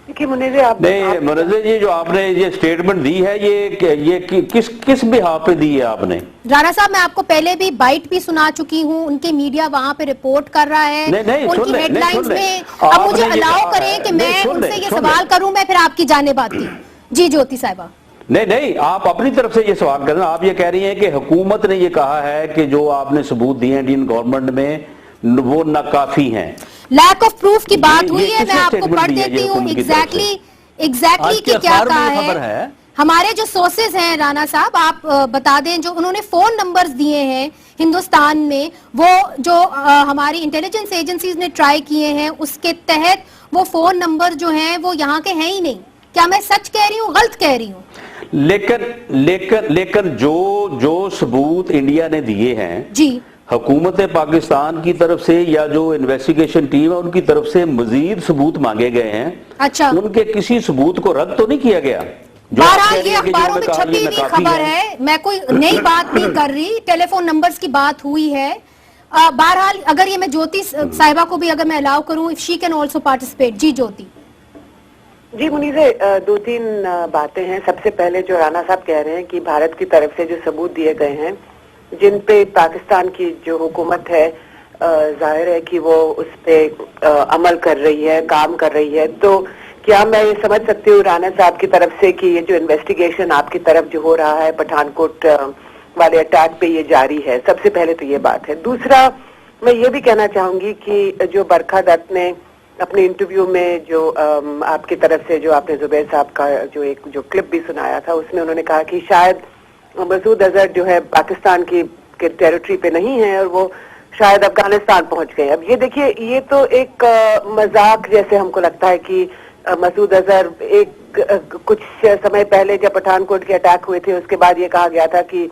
منزل جی، جو آپ نے یہ سٹیٹمنٹ دی ہے یہ کس بحا پہ دی ہے آپ نے؟ رانا صاحب میں آپ کو پہلے بھی بائٹ بھی سنا چکی ہوں، ان کے میڈیا وہاں پہ رپورٹ کر رہا ہے، ان کی ہیڈ لائنز میں۔ اب مجھے الاؤ کریں کہ میں ان سے یہ سوال کروں، میں پھر آپ کی جانب آتی ہوں۔ جی جوتی صاحبہ۔ نہیں، آپ اپنی طرف سے یہ سوال کریں۔ آپ یہ کہہ رہی ہیں کہ حکومت نے یہ کہا ہے کہ جو آپ نے ثبوت دیے ہیں انڈین گورنمنٹ میں وہ ناکافی ہیں، لیک آف پروف کی بات ہوئی ہے۔ میں آپ کو پڑھ دیتی ہوں ایگزیکٹلی کہ کیا کہا ہے۔ ہمارے جو سورسز ہیں رانا صاحب، آپ بتا دیں، جو انہوں نے فون نمبرز دیے ہیں ہندوستان میں، وہ جو ہماری انٹیلیجنس ایجنسیز نے ٹرائی کیے ہیں، اس کے تحت وہ فون نمبر جو ہیں وہ یہاں کے ہیں ہی نہیں۔ کیا میں سچ کہہ رہی ہوں، غلط کہہ رہی ہوں؟ لیکن جو ثبوت انڈیا نے دیے ہیں، جی، حکومت پاکستان کی طرف سے یا جو انویسٹیگیشن ٹیم ہے ان کی طرف سے مزید ثبوت مانگے گئے ہیں۔ اچھا، ان کے کسی ثبوت کو رد تو نہیں کیا گیا؟ بہرحال یہ اخباروں میں چھپی ہوئی خبر ہے، میں کوئی نئی بات نہیں کر رہی، ٹیلی فون نمبرز کی بات ہوئی ہے۔ بہرحال اگر یہ میں جوتی صاحبہ کو بھی اگر میں الاؤ کروں، if she can also participate۔ جی جوتی۔ جی منیزے، دو تین باتیں ہیں۔ سب سے پہلے جو رانا صاحب کہہ رہے ہیں کہ بھارت کی طرف سے جو ثبوت دیے گئے ہیں جن پہ پاکستان کی جو حکومت ہے ظاہر ہے کہ وہ اس پہ عمل کر رہی ہے، کام کر رہی ہے، تو کیا میں یہ سمجھ سکتی ہوں رانا صاحب کی طرف سے کہ یہ جو انویسٹیگیشن آپ کی طرف جو ہو رہا ہے پٹھان کوٹ والے اٹیک پہ یہ جاری ہے؟ سب سے پہلے تو یہ بات ہے۔ دوسرا میں یہ بھی کہنا چاہوں گی کہ جو برکھا دت نے اپنے انٹرویو میں جو آپ کی طرف سے جو آپ نے زبیر صاحب کا جو کلپ بھی سنایا تھا، اس میں انہوں نے کہا کہ شاید مسعود اظہر جو ہے پاکستان کی ٹیریٹری پہ نہیں ہے اور وہ شاید افغانستان پہنچ گئے۔ اب یہ دیکھیے، یہ تو ایک مذاق جیسے ہم کو لگتا ہے کہ مسعود اظہر کچھ سمے پہلے جب پٹھان کوٹ کے اٹیک ہوئے تھے اس کے بعد یہ کہا گیا تھا کہ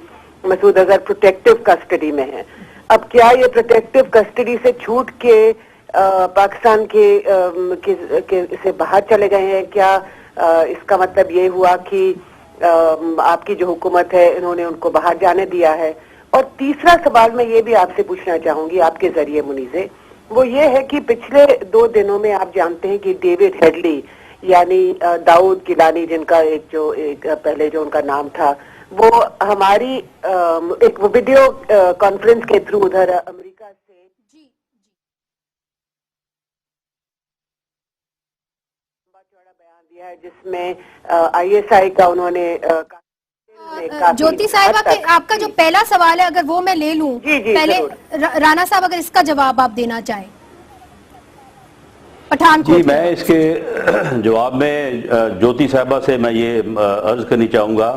مسعود اظہر پروٹیکٹیو کسٹڈی میں ہے۔ اب کیا یہ پروٹیکٹیو کسٹڈی سے چھوٹ کے پاکستان سے باہر چلے گئے ہیں؟ کیا اس کا مطلب یہ ہوا کہ آپ کی جو حکومت ہے انہوں نے ان کو باہر جانے دیا ہے؟ اور تیسرا سوال میں یہ بھی آپ سے پوچھنا چاہوں گی آپ کے ذریعے منیزے، وہ یہ ہے کہ پچھلے 2 دنوں میں آپ جانتے ہیں کہ ڈیوڈ ہیڈلی یعنی داؤد گیلانی، جن کا ایک پہلے جو ان کا نام تھا، وہ ہماری ایک ویڈیو کانفرنس کے تھرو ادھر امریکہ سے چوڑا بیان دیا ہے جس میں ISI کا انہوں نے جوتی صاحبہ آپ کا جو پہلا سوال ہے اگر وہ میں لے لوں، پہلے رانا صاحب اگر اس کا جواب آپ دینا چاہیں پٹھان کوٹ۔ جی، میں اس کے جواب میں جوتی صاحبہ سے میں یہ عرض کرنی چاہوں گا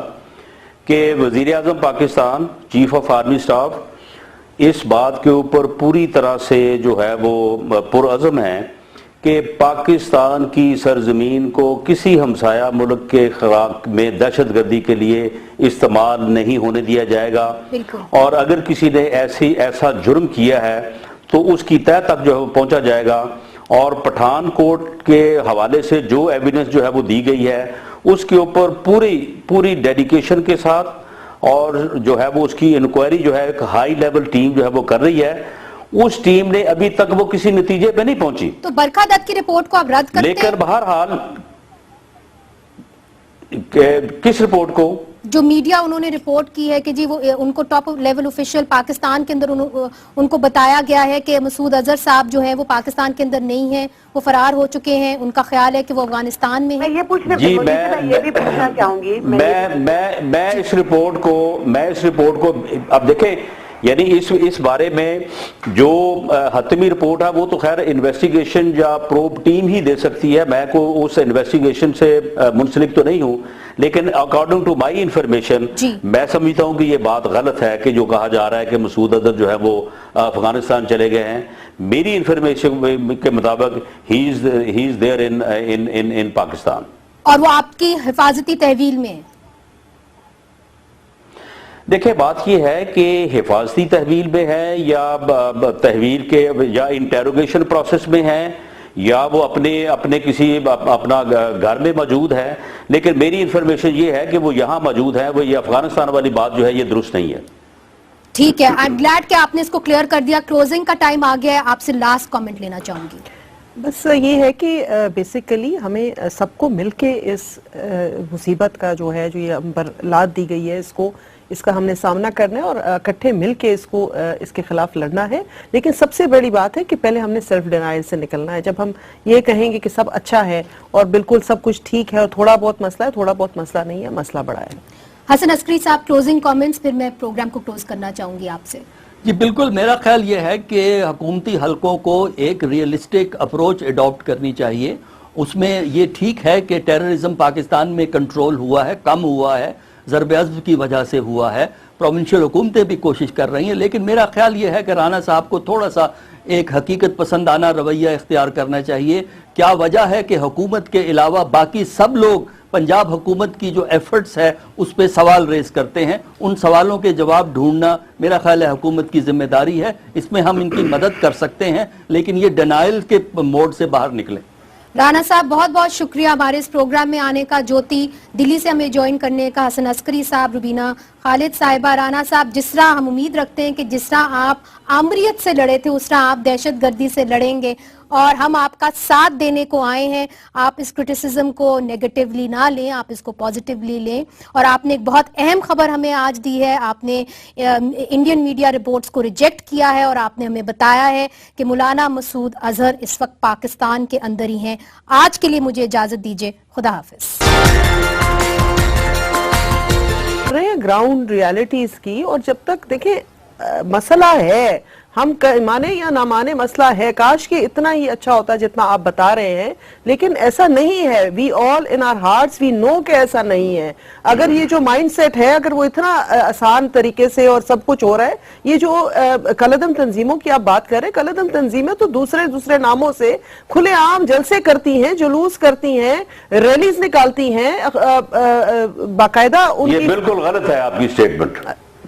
کہ وزیر اعظم Pakistan, chief of army staff اس بات کے اوپر پوری طرح سے جو ہے وہ پرعزم ہے کہ پاکستان کی سرزمین کو کسی ہمسایہ ملک کے خلاف میں دہشت گردی کے لیے استعمال نہیں ہونے دیا جائے گا، اور اگر کسی نے ایسا جرم کیا ہے تو اس کی تہہ تک جو ہے پہنچا جائے گا۔ اور پٹھان کوٹ کے حوالے سے جو ایویڈنس جو ہے وہ دی گئی ہے اس کے اوپر پوری ڈیڈیکیشن کے ساتھ، اور جو ہے وہ اس کی انکوائری جو ہے ایک ہائی لیول ٹیم جو ہے وہ کر رہی ہے، اس ٹیم نے ابھی تک وہ کسی نتیجے پہ نہیں پہنچی۔ تو برکھا دت کی رپورٹ کو آپ رد کرتے ہیں؟ لیکن بہرحال کس رپورٹ کو؟ جو میڈیا انہوں نے رپورٹ کی ہے کہ جی وہ ان کو ٹاپ لیول آفیشل پاکستان کے اندر ان کو بتایا گیا ہے کہ مسعود اظہر صاحب جو ہیں وہ پاکستان کے اندر نہیں ہیں، وہ فرار ہو چکے ہیں، ان کا خیال ہے کہ وہ افغانستان میں ہیں۔ یہ بھی پوچھنا چاہوں گی میں اس رپورٹ کو اب دیکھیں، یعنی اس بارے میں جو حتمی رپورٹ ہے وہ تو خیر انویسٹیگیشن یا پروب ٹیم ہی دے سکتی ہے، میں کو اس انویسٹیگیشن سے منسلک تو نہیں ہوں، لیکن اکارڈنگ ٹو مائی انفارمیشن میں سمجھتا ہوں کہ یہ بات غلط ہے کہ جو کہا جا رہا ہے کہ مسعود اظہر جو ہے وہ افغانستان چلے گئے ہیں۔ میری انفارمیشن کے مطابق ہی از دیئر ان پاکستان، اور وہ آپ کی حفاظتی تحویل میں ہے۔ دیکھیں، بات یہ ہے کہ حفاظتی تحویل میں ہے یا تحویل کے یا انٹیروگیشن پروسیس میں ہے یا وہ اپنے کسی اپنا گھر میں موجود ہے، لیکن میری انفارمیشن یہ ہے کہ وہ یہاں موجود ہے. وہ یہ افغانستان والی بات جو ہے یہ درست نہیں ہے. ٹھیک ہے، آئی ایم گلیڈ کہ آپ نے اس کو کلیئر کر دیا. کلوزنگ کا ٹائم آ گیا ہے، آپ سے لاسٹ کامنٹ لینا چاہوں گی. بس یہ ہے کہ بیسیکلی ہمیں سب کو مل کے اس مصیبت کا جو ہے جو یہ ہم پر لاد دی گئی ہے اس کا ہم نے سامنا کرنا ہے اور اکٹھے مل کے اس کے خلاف لڑنا ہے. لیکن سب سے بڑی بات ہے کہ پہلے ہم نے سیلف ڈینائل سے نکلنا ہے. جب ہم یہ کہیں گے کہ سب اچھا ہے اور بالکل سب کچھ ٹھیک ہے اور تھوڑا بہت مسئلہ ہے، تھوڑا بہت مسئلہ نہیں ہے، مسئلہ بڑا ہے. حسن عسکری صاحب کلوزنگ کامنٹس، پھر میں پروگرام کو کلوز کرنا چاہوں گی آپ سے. جی بالکل، میرا خیال یہ ہے کہ حکومتی حلقوں کو ایک ریئلسٹک اپروچ اڈاپٹ کرنی چاہیے. اس میں یہ ٹھیک ہے کہ ٹیررزم پاکستان میں کنٹرول ہوا ہے، کم ہوا ہے، ضرب عضب کی وجہ سے ہوا ہے، پروونشل حکومتیں بھی کوشش کر رہی ہیں. لیکن میرا خیال یہ ہے کہ رانا صاحب کو تھوڑا سا ایک حقیقت پسندانہ رویہ اختیار کرنا چاہیے. کیا وجہ ہے کہ حکومت کے علاوہ باقی سب لوگ پنجاب حکومت کی جو ایفرٹس ہے اس پہ سوال ریز کرتے ہیں؟ ان سوالوں کے جواب ڈھونڈنا میرا خیال ہے حکومت کی ذمہ داری ہے. اس میں ہم ان کی مدد کر سکتے ہیں، لیکن یہ ڈینائل کے موڈ سے باہر نکلیں. رانا صاحب بہت بہت شکریہ ہمارے اس پروگرام میں آنے کا، جوتی دلی سے ہمیں جوائن کرنے کا، حسن عسکری صاحب، روبینہ خالد صاحبہ. رانا صاحب، جس طرح ہم امید رکھتے ہیں کہ جس طرح آپ آمریت سے لڑے تھے اس طرح آپ دہشت گردی سے لڑیں گے، اور ہم آپ کا ساتھ دینے کو آئے ہیں. آپ اس کرٹیسزم کو نیگیٹیولی نہ لیں، آپ اس کو پازیٹیولی لیں. اور آپ نے ایک بہت اہم خبر ہمیں آج دی ہے. آپ نے انڈین میڈیا رپورٹس کو ریجیکٹ کیا ہے اور آپ نے ہمیں بتایا ہے کہ مولانا مسعود اظہر اس وقت پاکستان کے اندر ہی ہیں. آج کے لیے مجھے اجازت دیجیے، خدا حافظ. گراؤنڈ ریالٹیز کی، اور جب تک دیکھیں مسئلہ ہے، ہم مانے یا نہ مانے مسئلہ ہے. کاش کہ اتنا ہی اچھا ہوتا جتنا آپ بتا رہے ہیں، لیکن ایسا نہیں ہے. وی آل ان آر ہارٹس وی نو کہ ایسا نہیں ہے. اگر یہ جو مائنڈ سیٹ ہے، اگر وہ اتنا آسان طریقے سے اور سب کچھ ہو رہا ہے، یہ جو کلعدم تنظیموں کی آپ بات کر رہے ہیں، کلعدم تنظیمیں تو دوسرے ناموں سے کھلے عام جلسے کرتی ہیں، جلوس کرتی ہیں، ریلیز نکالتی ہیں باقاعدہ. یہ بالکل غلط ہے آپ کی سٹیٹمنٹ.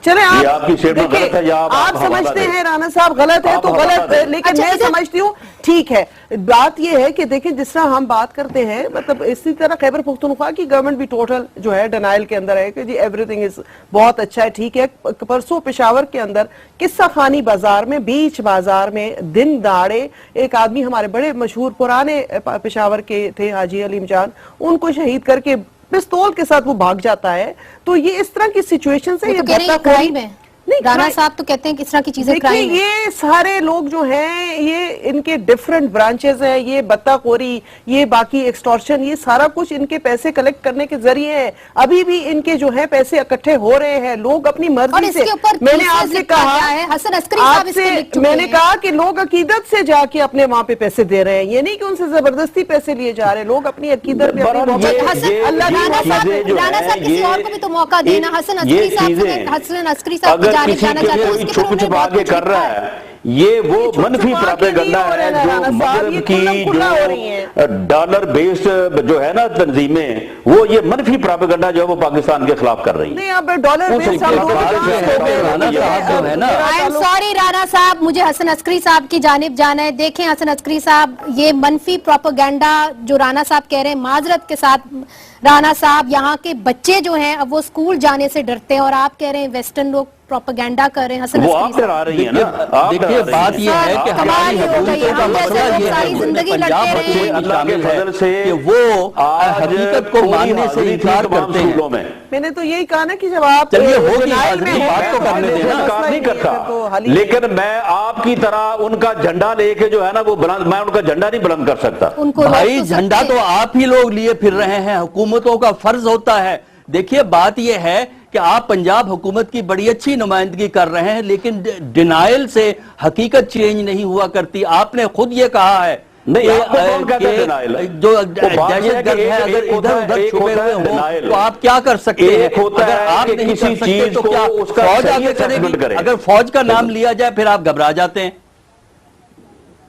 چلے آپ سمجھتے ہیں رانا صاحب غلط ہے تو غلط ہے، لیکن میں سمجھتی ہوں ٹھیک ہے. بات یہ ہے کہ دیکھیں جس طرح ہم بات کرتے ہیں، مطلب اسی طرح خیبر پختونخوا کی گورنمنٹ بھی ٹوٹل جو ہے ڈینائل کے اندر ہے کہ جی ایوری تھنگ از بہت اچھا ہے، ٹھیک ہے. پرسوں پشاور کے اندر قصہ خانی بازار میں، بیچ بازار میں دن دہاڑے ایک آدمی ہمارے بڑے مشہور پرانے پشاور کے تھے، حاجی علیم جان، ان کو شہید کر کے پستول کے ساتھ وہ بھاگ جاتا ہے. تو یہ اس طرح کی سچویشن سے رانا صاحب تو کہتے ہیں کہ اس طرح کی چیزیں کرائم ہیں. یہ سارے لوگ جو ہیں یہ ان کے ڈیفرنٹ برانچز ہیں. یہ بطہ خوری، یہ باقی ایکسٹورشن، یہ سارا کچھ ان کے پیسے کلیکٹ کرنے کے ذریعے ہیں. ابھی بھی ان کے جو ہے پیسے اکٹھے ہو رہے ہیں. لوگ اپنی مرضی سے، میں نے آپ سے کہا، میں نے کہا کہ لوگ عقیدت سے جا کے اپنے وہاں پہ پیسے دے رہے ہیں. یہ نہیں کہ ان سے زبردستی پیسے لیے جا رہے ہیں. لوگ اپنی عقیدت میں رانا صاحب کسی اور کو بھی تو موقع دینا. حسن عسکری صاحب کسی کے کوئی چھپ چھپا کے کر رہا ہے، یہ وہ منفی پراپیگنڈا ہے جو مغرب کی جو ڈالر بیسڈ جو ہے نا تنظیمیں، وہ یہ منفی پراپیگنڈا جو ہے وہ پاکستان کے خلاف کر رہی ہیں. سوری رانا صاحب، مجھے حسن عسکری صاحب کی جانب جانا ہے. دیکھیں حسن عسکری صاحب، یہ منفی پراپیگنڈا جو رانا صاحب کہہ رہے ہیں، معذرت کے ساتھ رانا صاحب، یہاں کے بچے جو ہیں اب وہ اسکول جانے سے ڈرتے ہیں، اور آپ کہہ رہے ہیں ویسٹرن لوگ پروپیگنڈا کر رہے ہیں. حسن عسکری صاحب، دیکھیے بات یہ ہے کہ ہماری حکومتوں کا مسئلہ یہ ہے پنجاب حکومت شامل ہے کہ وہ حقیقت کو ماننے سے انکار کرتے ہیں. میں نے تو یہی کہا نا کہ جب آپ چلیے ہوگی بات تو کرنے دینا، انکار نہیں کرتا، لیکن میں آپ کی طرح ان کا جھنڈا لے کے جو ہے نا وہ بلند، میں ان کا جھنڈا نہیں بلند کر سکتا. بھائی جھنڈا تو آپ ہی لوگ لیے پھر رہے ہیں، حکومتوں کا فرض ہوتا ہے. دیکھیے بات یہ ہے کہ آپ پنجاب حکومت کی بڑی اچھی نمائندگی کر رہے ہیں، لیکن ڈینائل سے حقیقت چینج نہیں ہوا کرتی. آپ نے خود یہ کہا ہے جو دہشت گرد ہے اگر ادھر ادھر چھپے ہوئے ہوں تو آپ کیا کر سکتے ہیں؟ اگر آپ نہیں کر سکتے تو کیا فوج آگے کرے گی؟ اگر فوج کا نام لیا جائے پھر آپ گھبرا جاتے ہیں.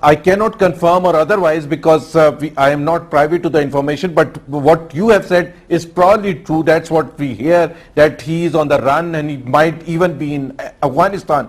I cannot confirm or otherwise because I am not privy to the information, but what you have said is probably true. That's what we hear, that he is on the run and he might even be in Afghanistan.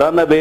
run away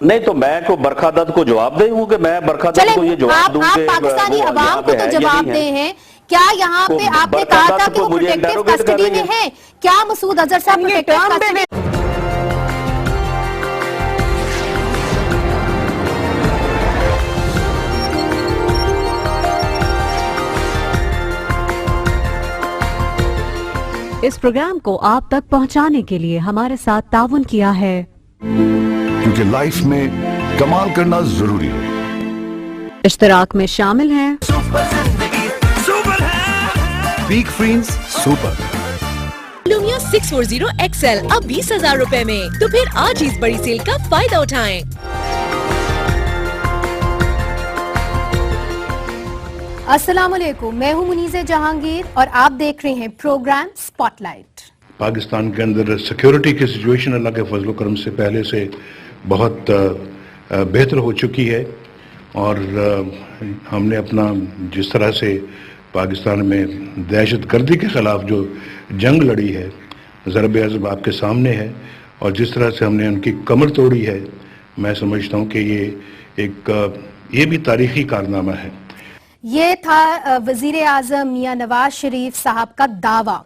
نہیں تو میں کو برکھا دت کو جواب دے ہوں کہ میں برکھا دت کو یہ جواب دوں کہ آپ پاکستانی عوام کو تو جواب دے ہیں. کیا یہاں پہ آپ نے کہا تھا کہ وہ پروٹیکٹیو کسٹڈی میں ہیں؟ کیا مسعود اظہر صاحب پروٹیکٹیو کسٹڈی میں؟ اس پروگرام کو آپ تک پہنچانے کے لیے ہمارے ساتھ تعاون کیا ہے کیونکہ لائف میں کمال کرنا ضروری ہے. اشتراک میں شامل ہیں پیک فرینز سپر لومیا 640 XL اب 20,000 روپے میں. تو پھر آج ہی اس بڑی سیل کا فائدہ اٹھائیں. السلام علیکم، میں ہوں منیزہ جہانگیر اور آپ دیکھ رہے ہیں پروگرام سپاٹ لائٹ. پاکستان کے اندر سیکیورٹی کی سچویشن اللہ کے فضل و کرم سے پہلے سے بہت بہتر ہو چکی ہے، اور ہم نے اپنا جس طرح سے پاکستان میں دہشت گردی کے خلاف جو جنگ لڑی ہے، ضرب عضب آپ کے سامنے ہے، اور جس طرح سے ہم نے ان کی کمر توڑی ہے، میں سمجھتا ہوں کہ یہ بھی تاریخی کارنامہ ہے. یہ تھا وزیر اعظم میاں نواز شریف صاحب کا دعویٰ.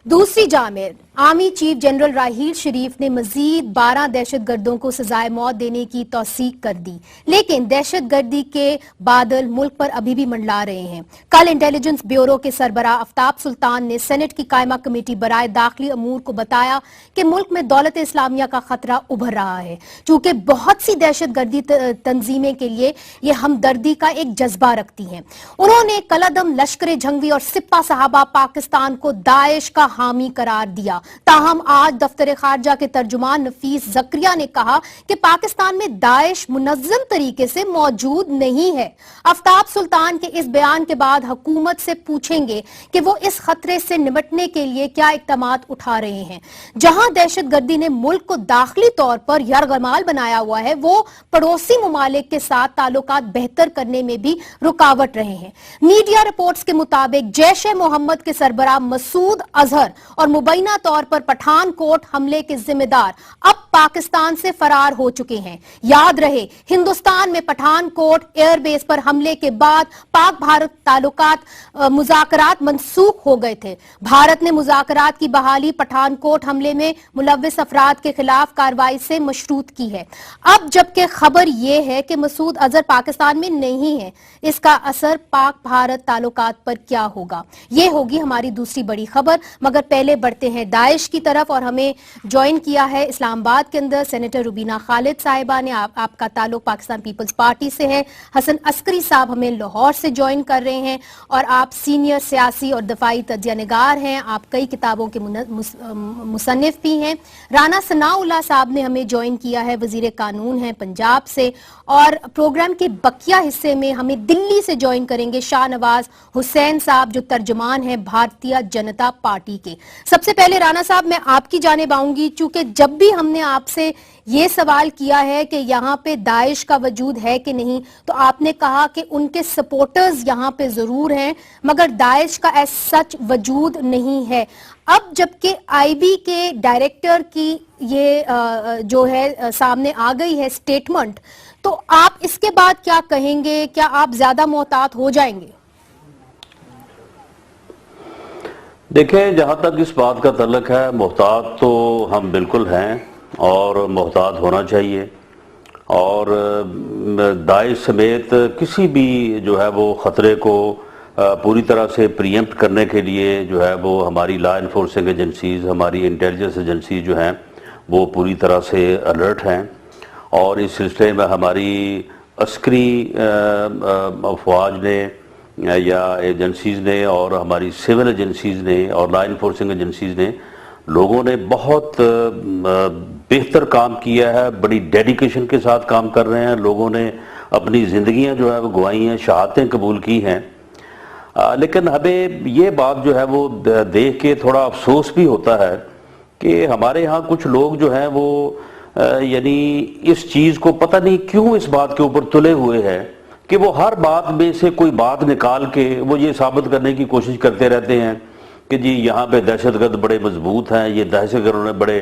دوسری جانب army chief general Raheel Sharif نے مزید 12 دہشت گردوں کو سزائے موت دینے کی توثیق کر دی، لیکن دہشت گردی کے بادل ملک پر ابھی بھی منڈلا رہے ہیں. کل انٹیلیجنس بیورو کے سربراہ آفتاب سلطان نے سینٹ کی قائمہ کمیٹی برائے داخلی امور کو بتایا کہ ملک میں دولت اسلامیہ کا خطرہ ابھر رہا ہے، چونکہ بہت سی دہشت گردی تنظیمیں کے لیے یہ ہمدردی کا ایک جذبہ رکھتی ہیں. انہوں نے کلعدم لشکر جنگی اور سپہ صحابہ پاکستان کو داعش کا حامی قرار دیا. تاہم آج دفتر خارجہ کے ترجمان نفیس زکریا نے کہا کہ پاکستان میں داعش منظم طریقے سے موجود نہیں ہے. آفتاب سلطان کے اس بیان کے بعد حکومت سے پوچھیں گے کہ وہ اس خطرے سے نمٹنے کے لیے کیا اقدامات اٹھا رہے ہیں. جہاں دہشت گردی نے ملک کو داخلی طور پر یرغمال بنایا ہوا ہے، وہ پڑوسی ممالک کے ساتھ تعلقات بہتر کرنے میں بھی رکاوٹ رہے ہیں. میڈیا رپورٹس کے مطابق جیش محمد کے سربراہ مسعود اظہر اور مبینہ طور پر پٹھان کوٹ حملے کے ذمہ دار اب پاکستان سے فرار ہو چکے ہیں. یاد رہے، ہندوستان میں پٹھان کوٹ ایئر بیس پر حملے کے بعد پاک بھارت تعلقات مذاکرات منسوخ ہو گئے تھے. بھارت نے مذاکرات کی بحالی پٹھان کوٹ حملے میں ملوث افراد کے خلاف کارروائی سے مشروط کی ہے. اب جبکہ خبر یہ ہے کہ مسعود اظہر پاکستان میں نہیں ہے، اس کا اثر پاک بھارت تعلقات پر کیا ہوگا، یہ ہوگی ہماری دوسری بڑی خبر. مگر پہلے بڑھتے ہیں داعش کی طرف، اور ہمیں جوائن کیا ہے اسلام آباد کے اندر سینیٹر روبینہ خالد صاحبہ نے. آپ کا تعلق پاکستان پیپلز پارٹی سے ہے. حسن عسکری صاحب ہمیں لاہور سے جوائن کر رہے ہیں، اور آپ سینئر سیاسی اور دفاعی تجزیہ نگار ہیں، آپ کئی کتابوں کے مصنف بھی ہیں. رانا ثناء اللہ صاحب نے ہمیں جوائن کیا ہے، وزیر قانون ہیں پنجاب سے. اور پروگرام کے بقیہ حصے میں ہمیں دلی سے جوائن کریں گے شاہ نواز حسین صاحب، جو ترجمان ہیں بھارتیہ جنتا پارٹی کے. سب سے پہلے رانا صاحب میں آپ کی جانب آؤں گی، چونکہ جب بھی ہم نے آپ سے یہ سوال کیا ہے کہ یہاں پہ داعش کا وجود ہے کہ نہیں، تو آپ نے کہا کہ ان کے سپورٹرز یہاں پہ ضرور ہیں مگر داعش کا ایس سچ وجود نہیں ہے. اب جبکہ آئی بی کے ڈائریکٹر کی یہ جو ہے سامنے آ گئی ہے سٹیٹمنٹ، تو آپ اس کے بعد کیا کہیں گے؟ کیا آپ زیادہ محتاط ہو جائیں گے؟ دیکھیں، جہاں تک اس بات کا تعلق ہے، محتاط تو ہم بالکل ہیں اور محتاط ہونا چاہیے. اور داعش سمیت کسی بھی جو ہے وہ خطرے کو پوری طرح سے پریمپٹ کرنے کے لیے جو ہے وہ ہماری لا انفورسنگ ایجنسیز، ہماری انٹیلیجنس ایجنسیز جو ہیں وہ پوری طرح سے الرٹ ہیں. اور اس سلسلے میں ہماری عسکری افواج نے یا ایجنسیز نے اور ہماری سول ایجنسیز نے اور لا انفورسنگ ایجنسیز نے، لوگوں نے بہت بہتر کام کیا ہے، بڑی ڈیڈیکیشن کے ساتھ کام کر رہے ہیں. لوگوں نے اپنی زندگیاں جو ہے وہ گوائی ہیں، شہادتیں قبول کی ہیں. لیکن ہمیں یہ بات جو ہے وہ دیکھ کے تھوڑا افسوس بھی ہوتا ہے کہ ہمارے ہاں کچھ لوگ جو ہیں وہ یعنی اس چیز کو پتہ نہیں کیوں اس بات کے اوپر تلے ہوئے ہیں کہ وہ ہر بات میں سے کوئی بات نکال کے وہ یہ ثابت کرنے کی کوشش کرتے رہتے ہیں کہ جی یہاں پہ دہشت گرد بڑے مضبوط ہیں، یہ دہشت گردوں نے بڑے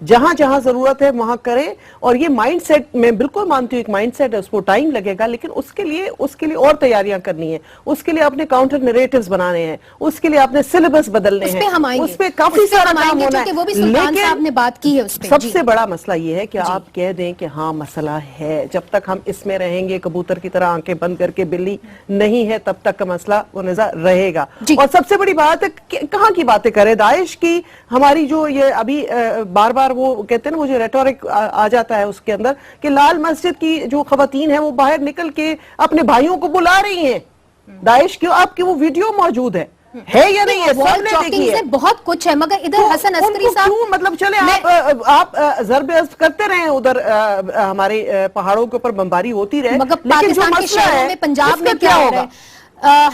جہاں جہاں ضرورت ہے وہاں کرے. اور یہ مائنڈ سیٹ, میں بالکل مانتی ہوں ایک مائنڈ سیٹ ہے, اس کو ٹائم لگے گا, لیکن اس کے لیے اور تیاریاں کرنی ہیں, اس کے لیے اپنے کاؤنٹر نیریٹیوز بنانے ہیں, اس کے لیے اپنے سلیبس بدلنے ہیں, اس پہ کافی سارا کام ہونا ہے. لیکن سب سے بڑا مسئلہ یہ ہے کہ آپ کہہ دیں کہ ہاں مسئلہ ہے, جب تک ہم اس میں رہیں گے کبوتر کی طرح آنکھیں بند کر کے بلی نہیں ہے, تب تک کا مسئلہ وہ نظر رہے گا. اور سب سے بڑی بات ہے کہاں کی باتیں کرے داعش کی, ہماری جو یہ ابھی بار بار وہ کہتے ہیں نا, مجھے ریٹورک آ جاتا ہے اس کے اندر کہ لال مسجد کی جو خواتین ہیں وہ باہر نکل کے اپنے بھائیوں کو بلا رہی ہیں داعش کی, آپ کی وہ ویڈیو موجود ہے یا نہیں ہے, سب نے دیکھی ہے, بہت کچھ ہے. مگر ادھر حسن عسکری صاحب مطلب چلے آپ ضرب عزب کرتے رہے, ادھر ہمارے پہاڑوں کے اوپر بمباری ہوتی رہے, لیکن جو مسئلہ ہے پنجاب میں کیا ہو رہا ہے.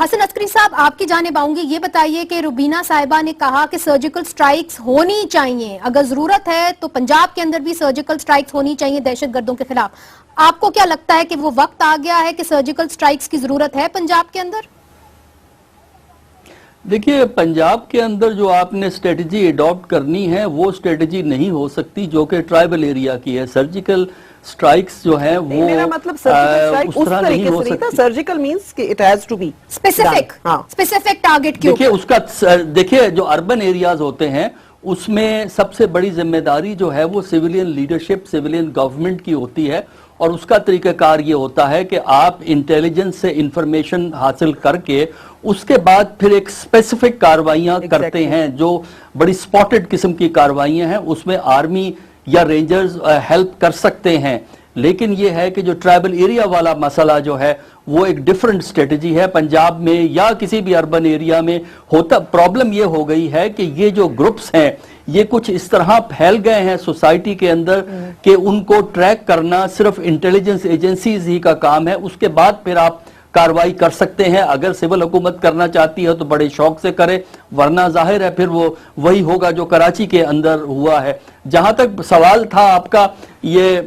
حسن عسکری صاحب آپ کی جانب آؤں گی, یہ بتائیے کہ روبینہ صاحبہ نے کہا کہ سرجیکل سٹرائکس ہونی چاہیے, اگر ضرورت ہے تو پنجاب کے اندر بھی سرجیکل سٹرائکس ہونی چاہیے دہشت گردوں کے خلاف. آپ کو کیا لگتا ہے کہ وہ وقت آ گیا ہے کہ سرجیکل سٹرائکس کی ضرورت ہے پنجاب کے اندر؟ دیکھیے پنجاب کے اندر جو آپ نے اسٹریٹجی ایڈاپٹ کرنی ہے وہ اسٹریٹجی نہیں ہو سکتی جو کہ ٹرائبل ایریا کی ہے. سرجیکل سٹرائکس جو ہیں وہ میرا مطلب سرجیکل سٹرائک اس طریقے سے نہیں تھا, سرجیکل مینز کہ it has to be specific target کے اوپر. دیکھیے اس کا دیکھیے جو اربن ایریاز ہوتے ہیں اس میں سب سے بڑی ذمہ داری جو ہے وہ سیویلین لیڈرشپ, سیویلین گورنمنٹ کی ہوتی ہے, اور اس کا طریقہ کار یہ ہوتا ہے کہ آپ انٹیلیجنس سے انفارمیشن حاصل کر کے اس کے بعد پھر ایک اسپیسیفک کاروائیاں کرتے ہیں جو بڑی سپاٹڈ قسم کی کاروائیاں ہیں, اس میں آرمی یا رینجرز ہیلپ کر سکتے ہیں. لیکن یہ ہے کہ جو ٹرائبل ایریا والا مسئلہ جو ہے وہ ایک ڈیفرنٹ اسٹریٹجی ہے. پنجاب میں یا کسی بھی اربن ایریا میں ہوتا, پرابلم یہ ہو گئی ہے کہ یہ جو گروپس ہیں یہ کچھ اس طرح پھیل گئے ہیں سوسائٹی کے اندر کہ ان کو ٹریک کرنا صرف انٹیلیجنس ایجنسیز ہی کا کام ہے. اس کے بعد پھر آپ کاروائی کر سکتے ہیں. اگر سول حکومت کرنا چاہتی ہے تو بڑے شوق سے کرے, ورنہ ظاہر ہے پھر وہ وہی ہوگا جو کراچی کے اندر ہوا ہے. جہاں تک سوال تھا آپ کا یہ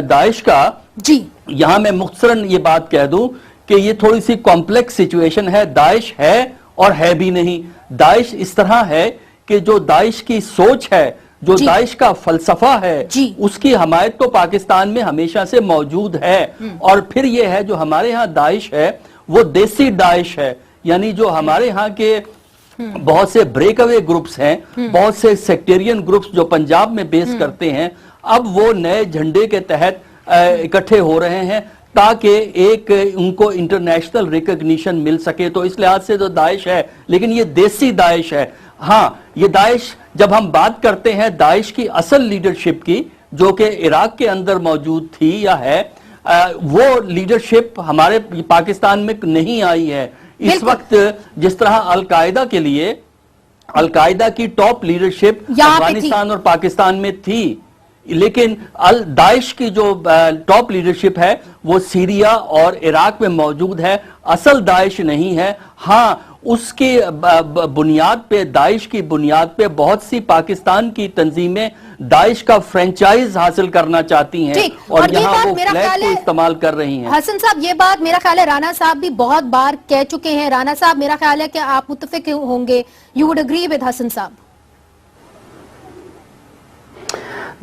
داعش کا, جی یہاں میں مختصراً یہ بات کہہ دوں کہ یہ تھوڑی سی کمپلیکس سچویشن ہے. داعش ہے اور ہے بھی نہیں. داعش اس طرح ہے کہ جو داعش کی سوچ ہے, جو داعش کا فلسفہ ہے, اس کی حمایت تو پاکستان میں ہمیشہ سے موجود ہے. اور پھر یہ ہے جو ہمارے ہاں داعش ہے وہ دیسی داعش ہے, یعنی جو ہمارے ہاں کے بہت سے بریک اوے گروپس ہیں, بہت سے سیکٹیرین گروپس جو پنجاب میں بیس کرتے ہیں, اب وہ نئے جھنڈے کے تحت اکٹھے ہو رہے ہیں تاکہ ایک ان کو انٹرنیشنل ریکگنیشن مل سکے. تو اس لحاظ سے تو داعش ہے, لیکن یہ دیسی داعش ہے. ہاں یہ داعش, جب ہم بات کرتے ہیں داعش کی اصل لیڈرشپ کی جو کہ عراق کے اندر موجود تھی یا ہے, وہ لیڈرشپ ہمارے پاکستان میں نہیں آئی ہے. اس وقت جس طرح القاعدہ کے لیے القاعدہ کی ٹاپ لیڈرشپ افغانستان اور پاکستان میں تھی, لیکن داعش کی جو ٹاپ لیڈرشپ ہے وہ سیریا اور عراق میں موجود ہے, اصل داعش نہیں ہے. ہاں اس کی بنیاد پہ, داعش کی بنیاد پہ بہت سی پاکستان کی تنظیمیں داعش کا فرینچائز حاصل کرنا چاہتی ہیں اور یہاں وہ فلیگ کو استعمال کر رہی ہیں. حسن صاحب یہ بات میرا خیال ہے رانا صاحب بھی بہت بار کہہ چکے ہیں. رانا صاحب میرا خیال ہے کہ آپ متفق ہوں گے, یو وڈ اگری ود حسن صاحب.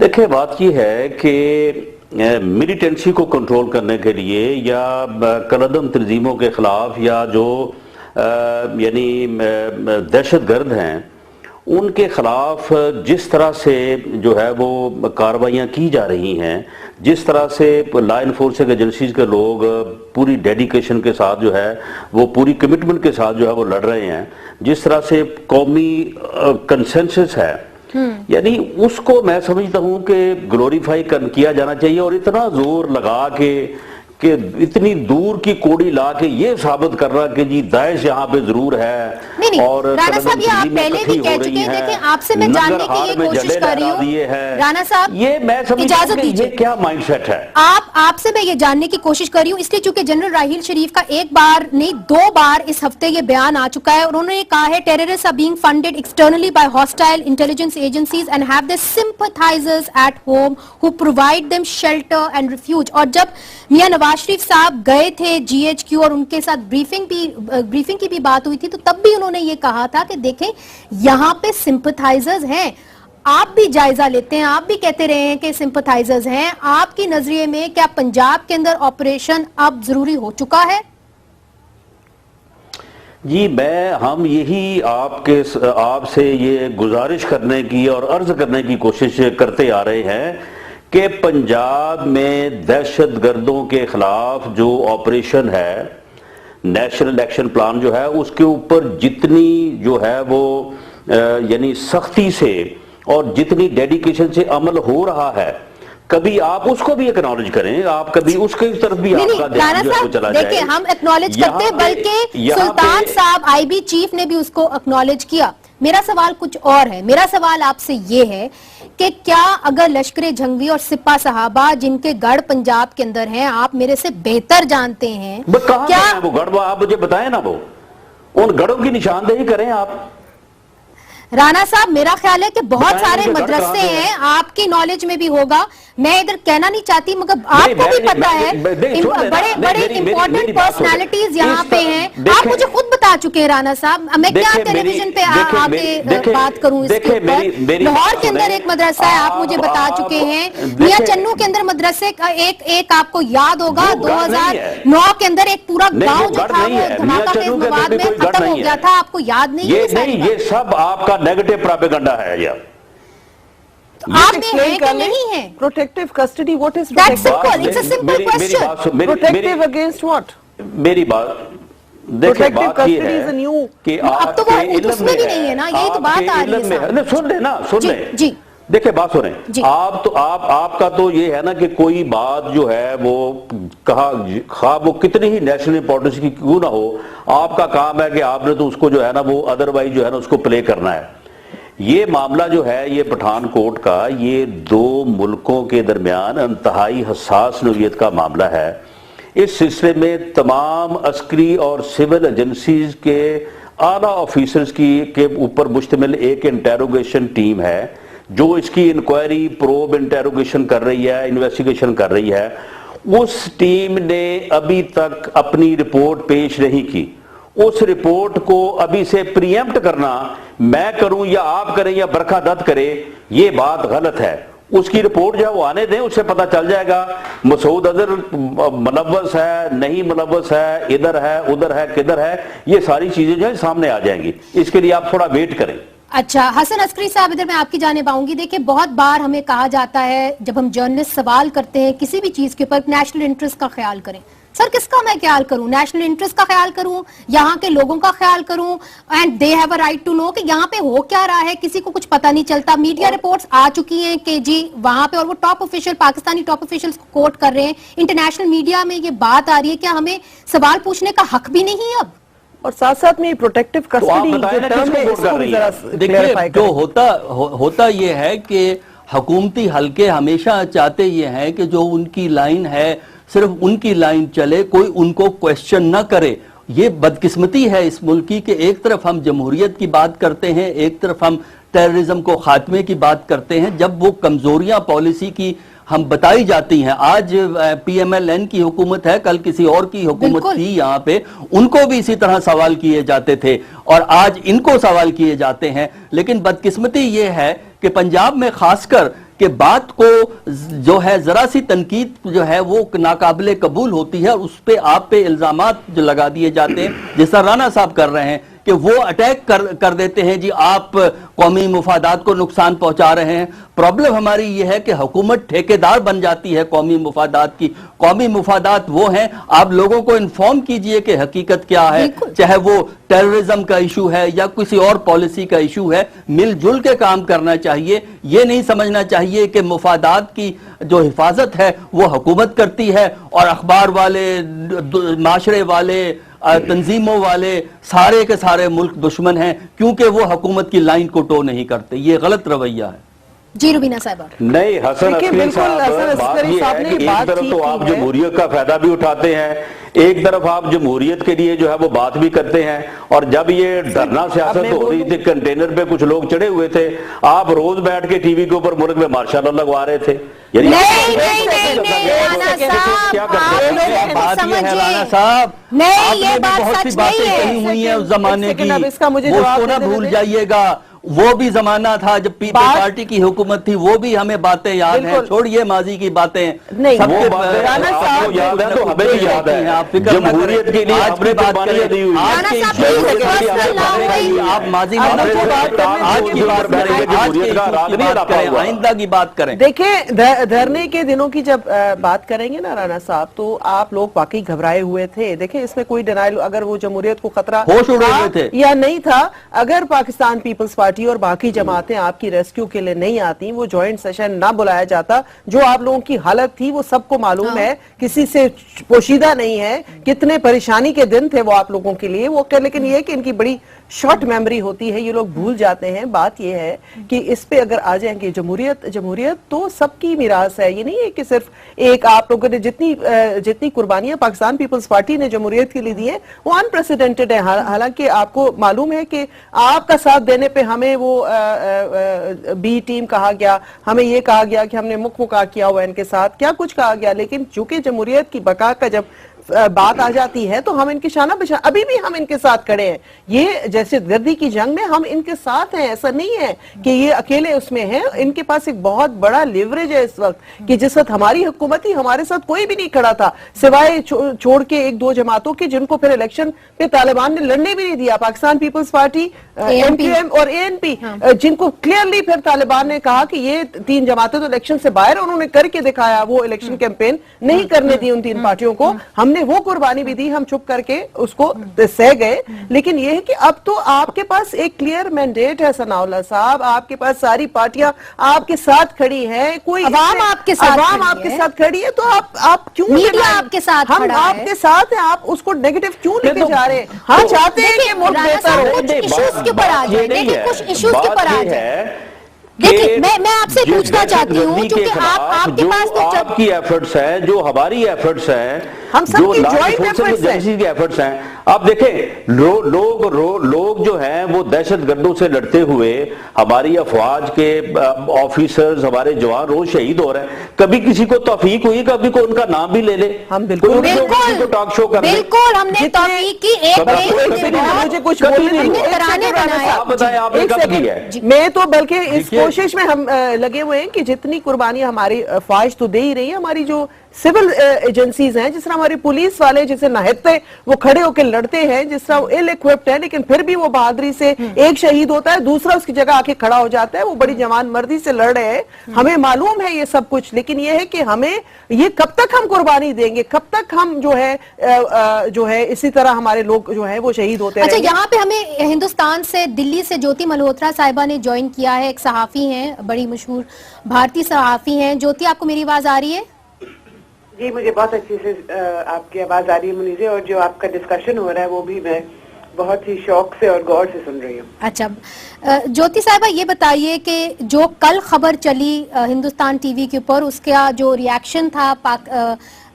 دیکھیں بات یہ ہے کہ ملیٹنسی کو کنٹرول کرنے کے لیے یا کلعدم تنظیموں کے خلاف یا جو یعنی دہشت گرد ہیں ان کے خلاف جس طرح سے جو ہے وہ کاروائیاں کی جا رہی ہیں, جس طرح سے لا انفورسنگ ایجنسیز کے لوگ پوری ڈیڈیکیشن کے ساتھ جو ہے وہ پوری کمٹمنٹ کے ساتھ جو ہے وہ لڑ رہے ہیں, جس طرح سے قومی کنسنسس ہے, یعنی اس کو میں سمجھتا ہوں کہ گلوریفائی کیا جانا چاہیے. اور اتنا زور لگا کہ اتنی دور کی کوڑی لا کے یہ ثابت کرنا کہ جی داعش یہاں پہ ضرور ہے اور رانا صاحب یہ آپ پہلے بھی کہہ چکے ہیں, دیکھیں آپ سے میں جاننے کی یہ کوشش کر رہی ہوں رانا صاحب, یہ میں سمجھتا ہوں کہ یہ کیا مائنڈ سیٹ ہے. آپ سے میں یہ جاننے کی کوشش کر رہی ہوں اس لیے چونکہ جنرل راحیل شریف کا ایک بار نہیں 2 بار اس ہفتے یہ بیان آ چکا ہے اور انہوں نے کہا ہے terrorist are being funded externally by hostile intelligence agencies and have their sympathizers at home who provide them shelter and refuge. اور جب میاں نواز شریف صاحب گئے تھے جی ایچ کیو اور ان کے ساتھ بریفنگ کی بھی بات ہوئی تھی تو تب بھی انہوں نے یہ کہا تھا کہ دیکھیں یہاں پہ سمپتھائزرز ہیں, آپ بھی جائزہ لیتے ہیں, آپ بھی کہتے رہے ہیں کہ سمپتھائزرز ہیں, آپ کی نظریے میں کیا پنجاب کے اندر آپریشن اب ضروری ہو چکا ہے؟ جی ہم یہی آپ سے یہ گزارش کرنے کی اور عرض کرنے کی کوشش کرتے آ رہے ہیں کہ پنجاب میں دہشت گردوں کے خلاف جو آپریشن ہے, نیشنل ایکشن پلان جو ہے, اس کے اوپر جتنی جو ہے وہ یعنی سختی سے اور جتنی ڈیڈیکیشن سے عمل ہو رہا ہے, کبھی آپ اس کو بھی ایکنالج کریں, آپ کبھی اس کی طرف بھی آپ کا دھیان جو ہے وہ چلا جائے. دیکھیں ہم ایکنالج کرتے ہیں, بلکہ سلطان صاحب آئی بی چیف نے بھی اس کو ایکنالج کیا. میرا سوال کچھ اور ہے. میرا سوال آپ سے یہ ہے کہ کیا اگر لشکر جھنگوی اور سپاہ صحابہ جن کے گڑھ پنجاب کے اندر ہیں, آپ میرے سے بہتر جانتے ہیں, کیا وہ گڑھ آپ مجھے بتائیں نا, وہ ان گڑھوں کی نشاندہی کریں آپ. رانا صاحب میرا خیال ہے کہ بہت سارے مدرسے ہیں, آپ کی نالج میں بھی ہوگا, میں ادھر کہنا نہیں چاہتی مگر آپ کو بھی پتا ہے, بڑے بڑے امپورٹنٹ پرسنالٹیز یہاں پہ ہیں. آپ مجھے خود بتا چکے ہیں رانا صاحب, میں کیا ٹیلی ویژن پہ آ کے بات کروں اس کے اوپر. لاہور کے اندر ایک مدرسہ ہے, آپ مجھے بتا چکے ہیں. میاں چنو کے اندر مدرسے کا ایک آپ کو یاد ہوگا 2009 کے اندر ایک پورا گاؤں جو تھا وہ دھماکہ خیز مواد میں ختم ہو گیا تھا, آپ کو یاد نہیں ہے؟ یہ سب آپ کا نیگیٹو پراپیگنڈا ہے یار. آپ میں ہے کہ نہیں ہے؟ Protective custody, what is That's simple, it's a simple question. Protective against what? میری بات دیکھیں, بات یہ ہے کہ اب تو وہ اس میں بھی نہیں ہے نا, یہی تو بات آ رہی ہے. سن لیں نا, سن لیں. جی دیکھیں بات سنیں. آپ کا تو یہ ہے نا کہ کوئی بات جو ہے وہ خواہ وہ کتنی ہی نیشنل امپورٹنس کی کیوں نہ ہو, آپ کا کام ہے کہ آپ نے تو اس کو جو ہے نا وہ ادروائز جو ہے نا اس کو پلے کرنا ہے. یہ معاملہ جو ہے یہ پٹھان کوٹ کا, یہ دو ملکوں کے درمیان انتہائی حساس نوعیت کا معاملہ ہے. اس سلسلے میں تمام عسکری اور سول ایجنسیز کے اعلیٰ آفیسرز کے اوپر مشتمل ایک انٹیروگیشن ٹیم ہے جو اس کی انکوائری, پروب انٹیروگیشن کر رہی ہے, انویسٹیگیشن کر رہی ہے. اس ٹیم نے ابھی تک اپنی رپورٹ پیش نہیں کی. اس رپورٹ کو ابھی سے پریمپٹ کرنا, میں کروں یا آپ کریں یا برکھا دت کرے, یہ بات غلط ہے. اس کی رپورٹ جو ہے وہ آنے دیں, اس سے پتہ چل جائے گا مسعود اظہر ملوث ہے, نہیں ملوث ہے, ادھر ہے, ادھر ہے, کدھر ہے, یہ ساری چیزیں جو ہے سامنے آ جائیں گی. اس کے لیے آپ تھوڑا ویٹ کریں. اچھا حسن عسکری صاحب, ادھر میں آپ کی جانب آؤں گی. دیکھیں بہت بار ہمیں کہا جاتا ہے جب ہم جرنلسٹ سوال کرتے ہیں کسی بھی چیز کے اوپر, نیشنل انٹرسٹ کا خیال کریں. سر کس کا میں خیال کروں؟ نیشنل انٹرسٹ کا خیال کروں, یہاں کے لوگوں کا خیال کروں؟ And they have a right to know کہ یہاں پہ ہو کیا رہا ہے, کسی کو کچھ پتہ نہیں چلتا. میڈیا رپورٹس آ چکی ہیں کہ جی وہاں پہ, اور وہ top official Pakistani top officials کو کوٹ کر رہے ہیں. انٹرنیشنل میڈیا میں یہ بات آ رہی ہے, کیا ہمیں سوال پوچھنے کا حق بھی نہیں اب؟ اور ساتھ ساتھ میں پروٹیکٹیو کسٹڈی دیکھیں جو ہوتا یہ ہے کہ حکومتی حلقے ہمیشہ چاہتے یہ ہیں کہ جو ان کی لائن ہے صرف ان کی لائن چلے, کوئی ان کو کویسچن نہ کرے. یہ بدقسمتی ہے اس ملک کی کہ ایک طرف ہم جمہوریت کی بات کرتے ہیں, ایک طرف ہم ٹیررزم کو خاتمے کی بات کرتے ہیں. جب وہ کمزوریاں پالیسی کی ہم بتائی جاتی ہیں, آج پی ایم ایل این کی حکومت ہے, کل کسی اور کی حکومت تھی یہاں پہ, ان کو بھی اسی طرح سوال کیے جاتے تھے اور آج ان کو سوال کیے جاتے ہیں. لیکن بدقسمتی یہ ہے کہ پنجاب میں خاص کر کہ بات کو جو ہے ذرا سی تنقید جو ہے وہ ناقابل قبول ہوتی ہے, اور اس پہ آپ پہ الزامات جو لگا دیے جاتے ہیں جس طرح رانا صاحب کر رہے ہیں کہ وہ اٹیک کر دیتے ہیں, جی آپ قومی مفادات کو نقصان پہنچا رہے ہیں. پرابلم ہماری یہ ہے کہ حکومت ٹھیکیدار بن جاتی ہے قومی مفادات کی. قومی مفادات وہ ہیں, آپ لوگوں کو انفارم کیجئے کہ حقیقت کیا ہے, چاہے وہ ٹیررزم کا ایشو ہے یا کسی اور پالیسی کا ایشو ہے, مل جل کے کام کرنا چاہیے. یہ نہیں سمجھنا چاہیے کہ مفادات کی جو حفاظت ہے وہ حکومت کرتی ہے اور اخبار والے, معاشرے والے, تنظیموں والے سارے کے سارے ملک دشمن ہیں کیونکہ وہ حکومت کی لائن کو ٹو نہیں کرتے. یہ غلط رویہ ہے. جی روبینہ صاحبہ. نہیں حسن عسکری صاحب, بات یہ ہے کہ ایک طرف تو آپ جمہوریت کا فائدہ بھی اٹھاتے ہیں, ایک طرف آپ جمہوریت کے لیے جو ہے وہ بات بھی کرتے ہیں, اور جب یہ دھرنا سیاست ہو رہی تھی کنٹینر پہ کچھ لوگ چڑھے ہوئے تھے, آپ روز بیٹھ کے ٹی وی کے اوپر ملک میں مارشل لا لگوا رہے تھے. بہت سی باتیں کہی ہوئی ہیں اس زمانے کی, وہ اس کو نہ بھول جائیے گا. وہ بھی زمانہ تھا جب پیپل پارٹی کی حکومت تھی, وہ بھی ہمیں باتیں یاد ہیں. چھوڑیے ماضی کی باتیں, نہیں رانا صاحب یاد ہے تو ہمیں بھی یاد ہے. آپ فکر جمہوریت کے لیے آج کی بات کریں, آپ ماضی میں آج کی بات کریں, آئندہ کی بات کریں. دیکھیں دھرنے کے دنوں کی جب بات کریں گے نا رانا صاحب, تو آپ لوگ واقعی گھبرائے ہوئے تھے. دیکھیں اس میں کوئی ڈینائل, اگر وہ جمہوریت کو خطرہ ہوش اڑے ہوئے تھے یا نہیں تھا, اگر پاکستان پیپلز پارٹی اور باقی جماعتیں آپ کی ریسکیو کے لیے نہیں آتی, وہ جوائنٹ سیشن نہ بلایا جاتا, جو آپ لوگوں کی حالت تھی وہ سب کو معلوم ہے, کسی سے پوشیدہ نہیں ہے, کتنے پریشانی کے دن تھے وہ آپ لوگوں کے لیے. وہ لیکن یہ کہ ان کی بڑی شارٹ میموری ہوتی ہے, یہ لوگ بھول جاتے ہیں. بات یہ ہے کہ اس پہ اگر آ جائیں گے, جمہوریت تو سب کی میراث ہے. یہ نہیں ہے کہ صرف ایک آپ لوگوں نے جتنی قربانیاں پاکستان پیپلز پارٹی نے جمہوریت کے لیے دی ہیں وہ انپریسیڈنٹڈ ہے. حالانکہ آپ کو معلوم ہے کہ آپ کا ساتھ دینے پہ ہمیں وہ بی ٹیم کہا گیا, ہمیں یہ کہا گیا کہ ہم نے مکہ کیا ہوا ان کے ساتھ, کیا کچھ کہا گیا. لیکن چونکہ جمہوریت کی بقا کا جب بات آ جاتی ہے تو ہم ان کی شانہ بشانہ, ابھی بھی ہم ان کے ساتھ کھڑے ہیں. یہ دہشت گردی کی جنگ میں ہم ان کے ساتھ ہیں, ایسا نہیں ہے کہ یہ اکیلے اس میں ہیں. ان کے پاس ایک بہت بڑا لیوریج ہے اس وقت, کہ جس وقت ہماری حکومت ہی, ہمارے ساتھ کوئی بھی نہیں کھڑا تھا سوائے چھوڑ کے ایک دو جماعتوں کے, جن کو پھر الیکشن پہ طالبان نے لڑنے بھی نہیں دیا. پاکستان پیپلز پارٹی, MQM اور ANP, جن کو کلیئرلی پھر طالبان نے کہا کہ یہ تین جماعتیں تو الیکشن سے باہر, انہوں نے کر کے دکھایا. وہ الیکشن کیمپین نہیں کرنے دی ان تین پارٹیوں کو. ہم نے وہ قربانی بھی دی, ہم چھپ کر کے اس کو سہ گئے. لیکن یہ ہے کہ اب تو آپ کے پاس ایک کلیئر مینڈیٹ ہے ثناء اللہ صاحب, آپ کے پاس ساری پارٹیاں آپ کے ساتھ کھڑی ہیں, کوئی عوام آپ کے ساتھ کھڑی ہے, تو آپ کیوں میڈیا آپ کے ساتھ ہم آپ کے ساتھ ہیں, آپ اس کو نیگیٹو کیوں لے کے جا رہے ہیں؟ ہاں چاہتے ہیں کہ ملک بہتر ہو. کچھ ایشوز کے اوپر آ جائیں, دیکھیں کچھ ایشوز کے اوپر آ جائیں. دیکھیں میں آپ سے پوچھنا چاہتی ہوں, چونکہ آپ کے پاس تو آپ کی ایفرٹس ہیں, جو ہماری ایفرٹس ہیں, ہم سب کی جوائنٹ ایفرٹس ہیں. آپ دیکھیں لوگ جو ہیں وہ دہشت گردوں سے لڑتے ہوئے, ہماری افواج کے آفیسرز, ہمارے جوان روز شہید ہو رہے ہیں. کبھی کسی کو توفیق ہوئی کبھی کو ان کا نام بھی لے لے, ہم بالکل ٹاک شو کر بالکل ہم نے توفیق کی. مجھے کچھ میں تو بلکہ اس کوشش میں ہم لگے ہوئے ہیں کہ جتنی قربانی ہماری فوج تو دے ہی رہی ہے, ہماری جو سول ایجنسیز ہیں, جس طرح ہماری پولیس والے جسے نہتے وہ کھڑے ہو کے لڑتے ہیں, جس طرح وہ ایل ایکوپڈ ہے, لیکن پھر بھی وہ بہادری سے ایک شہید ہوتا ہے, دوسرا اس کی جگہ آ کے کھڑا ہو جاتا ہے, وہ بڑی جوان مردی سے لڑ رہے ہیں. ہمیں معلوم ہے یہ سب کچھ, لیکن یہ ہے کہ ہمیں یہ کب تک ہم قربانی دیں گے, کب تک ہم جو ہے اسی طرح ہمارے لوگ جو ہیں وہ شہید ہوتے ہیں. اچھا, یہاں پہ ہمیں ہندوستان سے دلی سے جوتی ملہوترا صاحبہ نے جوائن کیا ہے, ایک صحافی ہیں, بڑی مشہور بھارتی صحافی ہیں. جوتی, آپ کو میری آواز آ رہی ہے؟ جی مجھے بہت اچھی سے آپ کی آواز آ رہی ہے منیزے, اور جو آپ کا ڈسکشن ہو رہا ہے وہ بھی میں بہت ہی شوق سے اور غور سے سن رہی ہوں. اچھا جوتی صاحبہ, یہ بتائیے کہ جو کل خبر چلی ہندوستان ٹی وی کے اوپر, اس کا جو ریاکشن تھا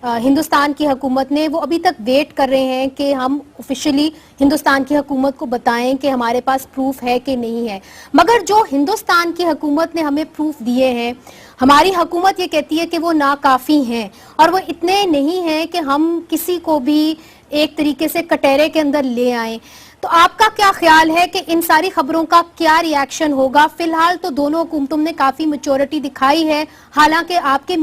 ہندوستان کی حکومت نے, وہ ابھی تک ویٹ کر رہے ہیں کہ ہم آفیشلی ہندوستان کی حکومت کو بتائیں کہ ہمارے پاس پروف ہے کہ نہیں ہے. مگر جو ہندوستان کی حکومت نے ہمیں پروف دیے ہیں, ہماری حکومت یہ کہتی ہے کہ وہ ناکافی ہیں, اور وہ اتنے نہیں ہیں کہ ہم کسی کو بھی ایک طریقے سے کٹہرے کے اندر لے آئیں. تو آپ کا کیا خیال ہے کہ ان ساری خبروں کا کیا ریاکشن ہوگا؟ فی الحال تو دونوں حکومتوں نے کافی میچورٹی دکھائی ہے, حالانکہ آپ کا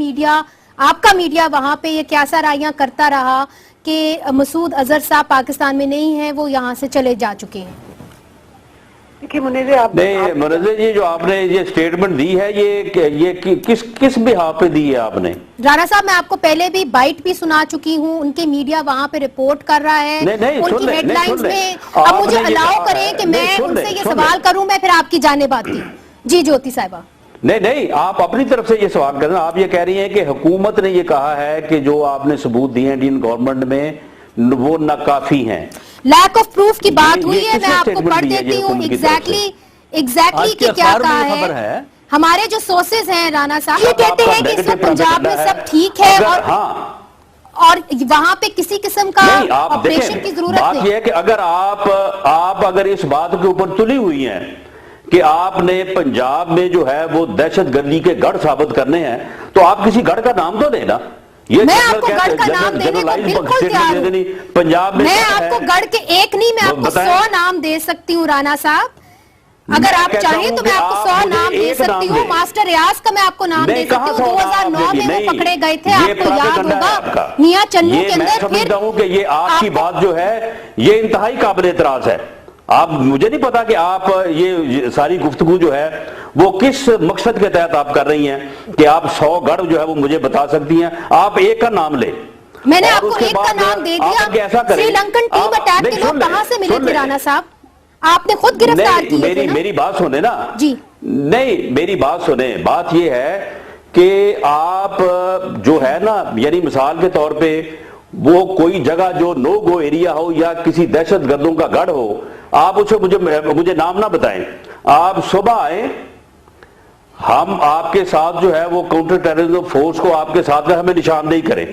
میڈیا وہاں پہ یہ کیسا رائیاں کرتا رہا کہ مسعود اظہر صاحب پاکستان میں نہیں ہیں, وہ یہاں سے چلے جا چکے ہیں. منیزے جی, جو آپ نے یہ سٹیٹمنٹ دی ہے, یہ کس بحا پہ دی ہے آپ نے؟ رانا صاحب, میں آپ کو پہلے بھی بائٹ بھی سنا چکی ہوں, ان کے میڈیا وہاں پہ رپورٹ کر رہا ہے, ان کی ہیڈ لائنز میں. اب مجھے الاؤ کریں کہ میں ان سے یہ سوال کروں, میں پھر آپ کی جانب آتی ہوں. جی جوتی صاحبہ. نہیں, آپ اپنی طرف سے یہ سوال کریں. آپ یہ کہہ رہی ہیں کہ حکومت نے یہ کہا ہے کہ جو آپ نے ثبوت دیے ہیں انڈین گورنمنٹ میں وہ ناکافی ہیں. لیک آف پروف کی بات ہوئی ہے, میں آپ کو پڑھ دیتی ہوں ایگزیکٹلی کہ کیا کہا ہے. ہمارے جو سورسز ہیں رانا صاحب, یہ کہتے ہیں کہ اس وقت پنجاب میں سب ٹھیک ہے, اور وہاں پہ کسی قسم کا آپریشن کی ضرورت نہیں. بات یہ ہے کہ اگر اس بات کے اوپر تلی ہوئی ہیں کہ آپ نے پنجاب میں جو ہے وہ دہشت گردی کے گڑھ ثابت کرنے ہیں, تو آپ کسی گڑھ کا نام تو دینا. میں آپ کو گڑھ کا نام دینے کو بالکل تیار ہوں. میں آپ کو گڑھ کے ایک نہیں, میں آپ کو 100 نام دے سکتی ہوں رانا صاحب. اگر آپ چاہیں تو میں آپ کو 100 نام دے سکتی ہوں. ماسٹر ریاض کا میں آپ کو نام دے سکتی ہوں. 2009 میں وہ پکڑے گئے تھے, آپ کو یاد ہوگا, میاں چنو کے اندر. میں سمجھتا ہوں کہ یہ آپ کی بات جو ہے یہ انتہائی قابل اعتراض ہے. آپ, مجھے نہیں پتا کہ آپ یہ ساری گفتگو جو ہے وہ کس مقصد کے تحت آپ کر رہی ہیں کہ آپ 100 گڑھ جو ہے وہ مجھے بتا سکتی ہیں. آپ ایک کا نام لیں. میں نے آپ کو ایک کا نام دے دیا. سری لنکن ٹیم اٹیک کے لوگ کہاں سے ملے تھے رانا صاحب؟ آپ نے خود گرفتار کیے تھے نا. میری بات سنیں نا جی. نہیں, میری بات سنیں. بات یہ ہے کہ آپ جو ہے نا, یعنی مثال کے طور پہ وہ کوئی جگہ جو نو گو ایریا ہو یا کسی دہشت گردوں کا گڑھ ہو, آپ اسے مجھے نام نہ بتائیں. آپ صبح آئیں, ہم آپ کے ساتھ جو ہے وہ کاؤنٹر ٹیررزم فورس کو آپ کے ساتھ ہمیں نشاندہی کریں.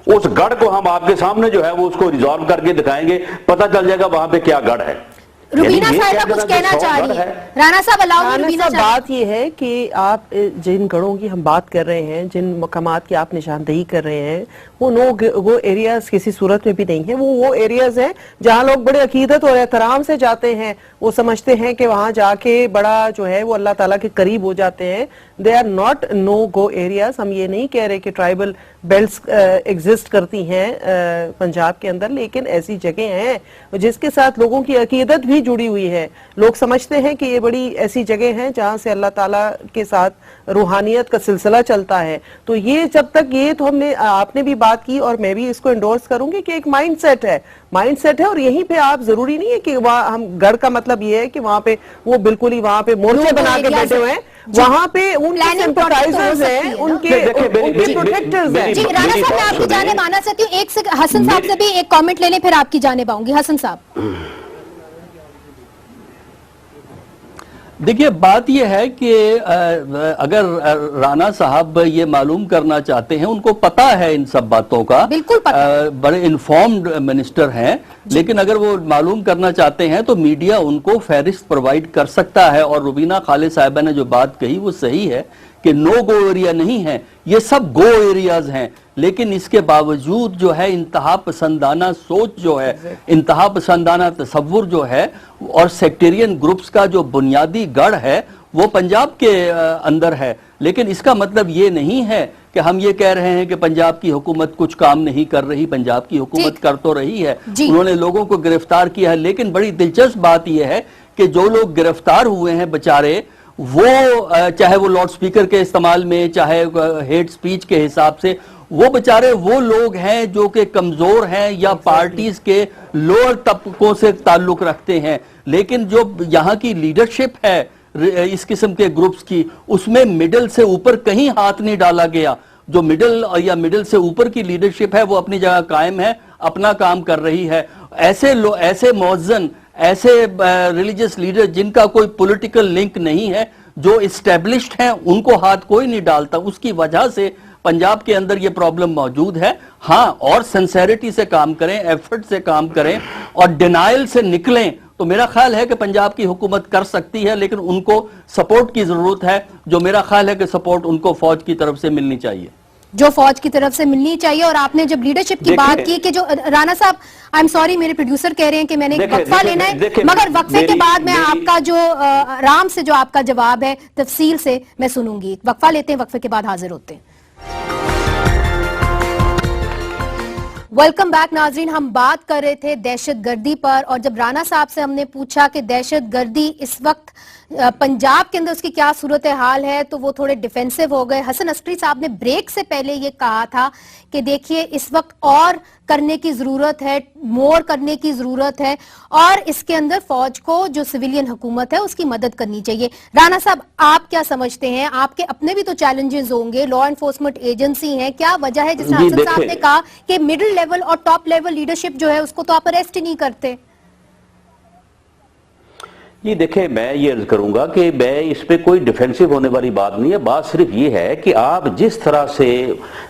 اس گڑھ کو ہم آپ کے سامنے جو ہے وہ اس کو ریزالو کر کے دکھائیں گے, پتہ چل جائے گا وہاں پہ کیا گڑھ ہے. روبینہ صاحبہ کچھ کہنا چاہ رہی ہے. رانا صاحب رانا صاحب, بات یہ ہے کہ آپ جن گڑھوں کی ہم بات کر رہے ہیں, جن مقامات کی آپ نشاندہی کر رہے ہیں, وہ وہ ایریاز کسی صورت میں بھی نہیں ہیں. وہ ایریاز ہیں جہاں لوگ بڑے عقیدت اور احترام سے جاتے ہیں. وہ سمجھتے ہیں کہ وہاں جا کے بڑا جو ہے وہ اللہ تعالیٰ کے قریب ہو جاتے ہیں. They are not no go areas. ہم یہ نہیں کہہ رہے کہ ٹرائبل بیلٹس ایگزسٹ کرتی ہیں پنجاب کے اندر, لیکن ایسی جگہیں ہیں جس کے ساتھ لوگوں کی عقیدت بھی جڑی ہوئی ہے. لوگ سمجھتے ہیں کہ یہ بڑی ایسی جگہ ہیں جہاں سے اللہ تعالیٰ کے ساتھ روحانیت کا سلسلہ چلتا ہے. تو یہ جب تک یہ تو آپ نے بھی بات کی اور میں بھی اس کو انڈورس کروں گی کہ ایک مائنڈ سیٹ ہے, اور یہیں پہ آپ ضروری نہیں ہے کہ وہاں ہم گھر کا مطلب یہ ہے کہ وہاں پہ وہ بالکل ہی وہاں پہ مورچے بنا کے بیٹھے ہوئے ہیں. وہاں پہ ان کے سمپتھائزرز ہیں, ان کے پروٹیکٹرز ہیں. جی رانا صاحب, میں آپ کی جانب آنا چاہتی ہوں. ایک سے حسن صاحب سے بھی ایک کامنٹ لے لیں, پھر آپ کی جانب آؤں گی. حسن صاحب, دیکھیے بات یہ ہے کہ اگر رانا صاحب یہ معلوم کرنا چاہتے ہیں, ان کو پتا ہے ان سب باتوں کا, بالکل پتا, بڑے انفارمڈ منسٹر ہیں, لیکن اگر وہ معلوم کرنا چاہتے ہیں تو میڈیا ان کو فہرست پرووائڈ کر سکتا ہے. اور روبینہ خالد صاحبہ نے جو بات کہی وہ صحیح ہے کہ نو گو ایریا نہیں ہے, یہ سب گو ایریاز ہیں. لیکن اس کے باوجود جو ہے انتہا پسندانہ سوچ جو ہے, انتہا پسندانہ تصور جو ہے, اور سیکٹیرین گروپس کا جو بنیادی گڑھ ہے وہ پنجاب کے اندر ہے. لیکن اس کا مطلب یہ نہیں ہے کہ ہم یہ کہہ رہے ہیں کہ پنجاب کی حکومت کچھ کام نہیں کر رہی. پنجاب کی حکومت کر تو رہی ہے, انہوں نے لوگوں کو گرفتار کیا ہے. لیکن بڑی دلچسپ بات یہ ہے کہ جو لوگ گرفتار ہوئے ہیں بچارے, وہ چاہے وہ لاؤڈ سپیکر کے استعمال میں, چاہے ہیٹ سپیچ کے حساب سے, وہ بچارے وہ لوگ ہیں جو کہ کمزور ہیں یا پارٹیز کے لوئر طبقوں سے تعلق رکھتے ہیں. لیکن جو یہاں کی لیڈرشپ ہے اس قسم کے گروپس کی, اس میں مڈل سے اوپر کہیں ہاتھ نہیں ڈالا گیا. جو مڈل یا مڈل سے اوپر کی لیڈرشپ ہے وہ اپنی جگہ قائم ہے, اپنا کام کر رہی ہے. ایسے موزن, ایسے ریلیجس لیڈر جن کا کوئی پولیٹیکل لنک نہیں ہے, جو اسٹیبلشڈ ہیں, ان کو ہاتھ کوئی نہیں ڈالتا. اس کی وجہ سے پنجاب کے اندر یہ پرابلم موجود ہے. ہاں, اور سنسیریٹی سے کام کریں, ایفرٹ سے کام کریں, اور ڈینائل سے نکلیں, تو میرا خیال ہے کہ پنجاب کی حکومت کر سکتی ہے. لیکن ان کو سپورٹ کی ضرورت ہے, جو میرا خیال ہے کہ سپورٹ ان کو فوج کی طرف سے ملنی چاہیے, جو فوج کی طرف سے ملنی چاہیے. اور آپ نے جب لیڈرشپ کی بات کی کہ جو رانا صاحب, آئی ایم سوری, میرے پروڈیوسر کہہ رہے ہیں کہ میں نے ایک وقفہ لینا ہے, مگر وقفے کے بعد میں آپ کا جو آرام سے جو آپ کا جواب ہے تفصیل سے میں سنوں گی. وقفہ لیتے ہیں, وقفے کے بعد حاضر ہوتے ہیں. ویلکم بیک ناظرین. ہم بات کر رہے تھے دہشت گردی پر, اور جب رانا صاحب سے ہم نے پوچھا کہ دہشت گردی اس وقت پنجاب کے اندر اس کی کیا صورتحال ہے, تو وہ تھوڑے ڈیفینسو ہو گئے. حسن عسکری صاحب نے بریک سے پہلے یہ کہا تھا کہ دیکھیے اس وقت اور کرنے کی ضرورت ہے, مور کرنے کی ضرورت ہے, اور اس کے اندر فوج کو جو سویلین حکومت ہے اس کی مدد کرنی چاہیے. رانا صاحب, آپ کیا سمجھتے ہیں؟ آپ کے اپنے بھی تو چیلنجز ہوں گے, لا انفورسمنٹ ایجنسی ہیں, کیا وجہ ہے جس حسن صاحب نے کہا کہ مڈل لیول اور ٹاپ لیول لیڈرشپ جو ہے اس کو تو آپ اریسٹ ہی نہیں کرتے؟ جی دیکھیں, میں یہ عرض کروں گا کہ میں اس پہ کوئی ڈیفینسو ہونے والی بات نہیں ہے. بات صرف یہ ہے کہ آپ جس طرح سے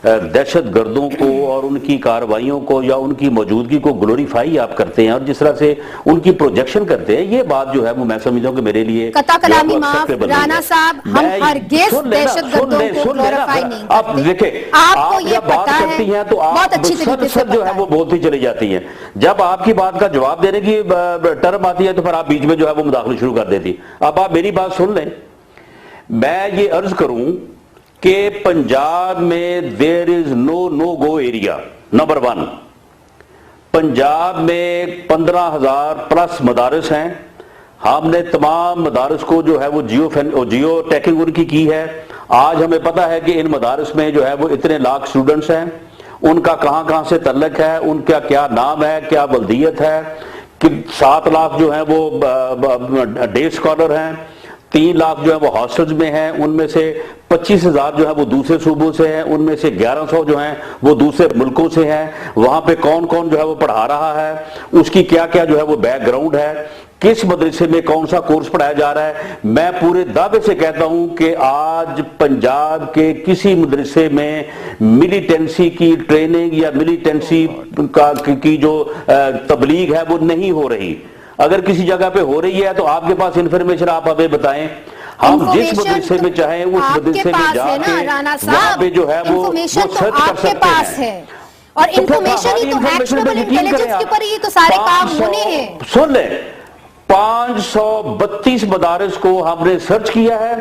دہشت گردوں کو اور ان کی کارروائیوں کو یا ان کی موجودگی کو گلوریفائی آپ کرتے ہیں, اور جس طرح سے ان کی پروجیکشن کرتے ہیں, یہ بات جو ہے وہ میں سمجھتا ہوں کہ میرے لیے قطع کلامی معاف. رانا صاحب, ہم ہرگز دہشت گردوں کو گلوریفائی نہیں کرتے. آپ دیکھیں, آپ جب بات کرتی ہیں تو آپ سب جو ہے وہ بولتی چلی جاتی ہیں. جب آپ کی بات کا جواب دینے کی ٹرم آتی ہے تو پھر آپ بیچ میں جو ہے وہ داخل شروع کر دیتی. اب آپ میری بات سن لیں, میں یہ عرض کروں کہ پنجاب میں دیر از نو گو ایریا. نمبر 1, پنجاب میں 15,000 پلس مدارس ہیں. ہم نے تمام مدارس کو جو ہے وہ جیو ٹیکنگ ان کی ہے. آج ہمیں پتہ ہے کہ ان مدارس میں جو ہے وہ اتنے لاکھ سٹوڈنٹس ہیں, ان کا کہاں سے تعلق ہے, ان کا کیا نام ہے, کیا بلدیت ہے, کہ 7 لاکھ جو ہیں وہ ڈے اسکالر ہیں, 3 لاکھ جو ہے وہ ہاسٹلز میں ہیں, ان میں سے 25,000 جو ہے وہ دوسرے صوبوں سے ہیں, ان میں سے 1100 جو ہیں وہ دوسرے ملکوں سے ہیں. وہاں پہ کون کون جو ہے وہ پڑھا رہا ہے, اس کی کیا کیا جو ہے وہ بیک گراؤنڈ ہے, کس مدرسے میں کون سا کورس پڑھایا جا رہا ہے. میں پورے دعوے سے کہتا ہوں کہ آج پنجاب کے کسی مدرسے میں ملیٹنسی کی ٹریننگ یا ملیٹنسی کی جو تبلیغ ہے وہ نہیں ہو رہی. اگر کسی جگہ پہ ہو رہی ہے تو آپ کے پاس انفارمیشن آپ ہمیں بتائیں. ہم جس مدرسے میں چاہیں اس مدرسے میں جا کے وہاں پہ جو ہے وہ سرچ کر سکتے ہیں. اور انفارمیشن ہی تو ایکشنیبل انٹیلیجنس کے اوپر ہی تو سارے کام ہونے ہیں. سن لیں, 532 مدارس کو ہم نے سرچ کیا ہے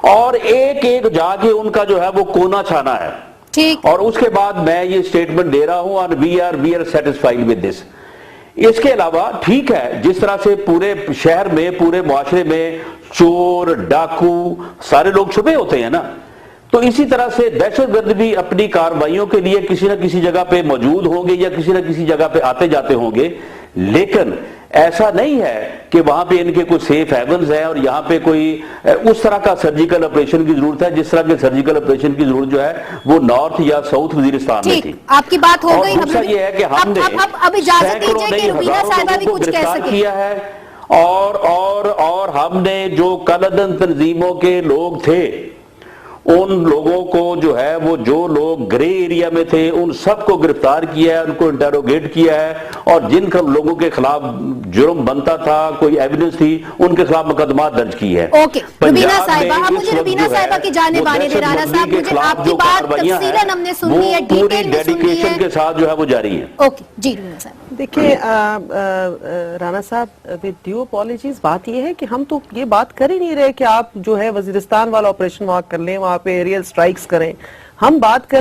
اور ایک جا کے ان کا جو ہے وہ کونا چھانا ہے. ٹھیک. اور اس کے بعد میں یہ سٹیٹمنٹ دے رہا ہوں اور we are satisfied with this. اس کے علاوہ ٹھیک ہے, جس طرح سے پورے شہر میں پورے معاشرے میں چور ڈاکو سارے لوگ چھپے ہوتے ہیں نا, تو اسی طرح سے دہشت گرد بھی اپنی کارروائیوں کے لیے کسی نہ کسی جگہ پہ موجود ہوں گے یا کسی نہ کسی جگہ پہ آتے جاتے ہوں گے. لیکن ایسا نہیں ہے کہ وہاں پہ ان کے کوئی سیف ہیونز ہیں اور یہاں پہ کوئی اس طرح کا سرجیکل آپریشن کی ضرورت ہے جس طرح کے سرجیکل آپریشن کی ضرورت جو ہے وہ نارتھ یا ساؤتھ وزیرستان میں تھی. آپ کی بات ہو گئی. دوسرا یہ ہے کہ ہم نے اب اجازت دیجیے کہ روبینہ صاحبہ بھی کچھ کہہ سکیں. کیا ہے اور ہم نے جو کلدن تنظیموں کے لوگ تھے ان لوگوں کو جو ہے وہ جو لوگ گرے ایریا میں تھے ان سب کو گرفتار کیا ہے, ان کو انٹروگیٹ کیا ہے, اور جن لوگوں کے خلاف جرم بنتا تھا, کوئی ایویڈنس تھی, ان کے خلاف مقدمات درج کی ہے. اوکے روبینہ صاحبہ, مجھے روبینہ صاحبہ کی جانب آنے دیں. رانا صاحب مجھے آپ کی بات تفصیلاً ہم نے سن لی ہے, ڈیٹیل میں سن لی ہے. کے ساتھ جو ہے وہ جاری ہے. اوکے جی روبینہ صاحب. دیکھیں رانا صاحب, ود ڈیو اپالوجیز, بات یہ ہے کہ ہم تو یہ بات کر ہی نہیں رہے کہ آپ جو ہے وزیرستان والا آپریشن وہاں کر لیں, وہاں پہ ایریل سٹرائکس کریں. ہم بات کر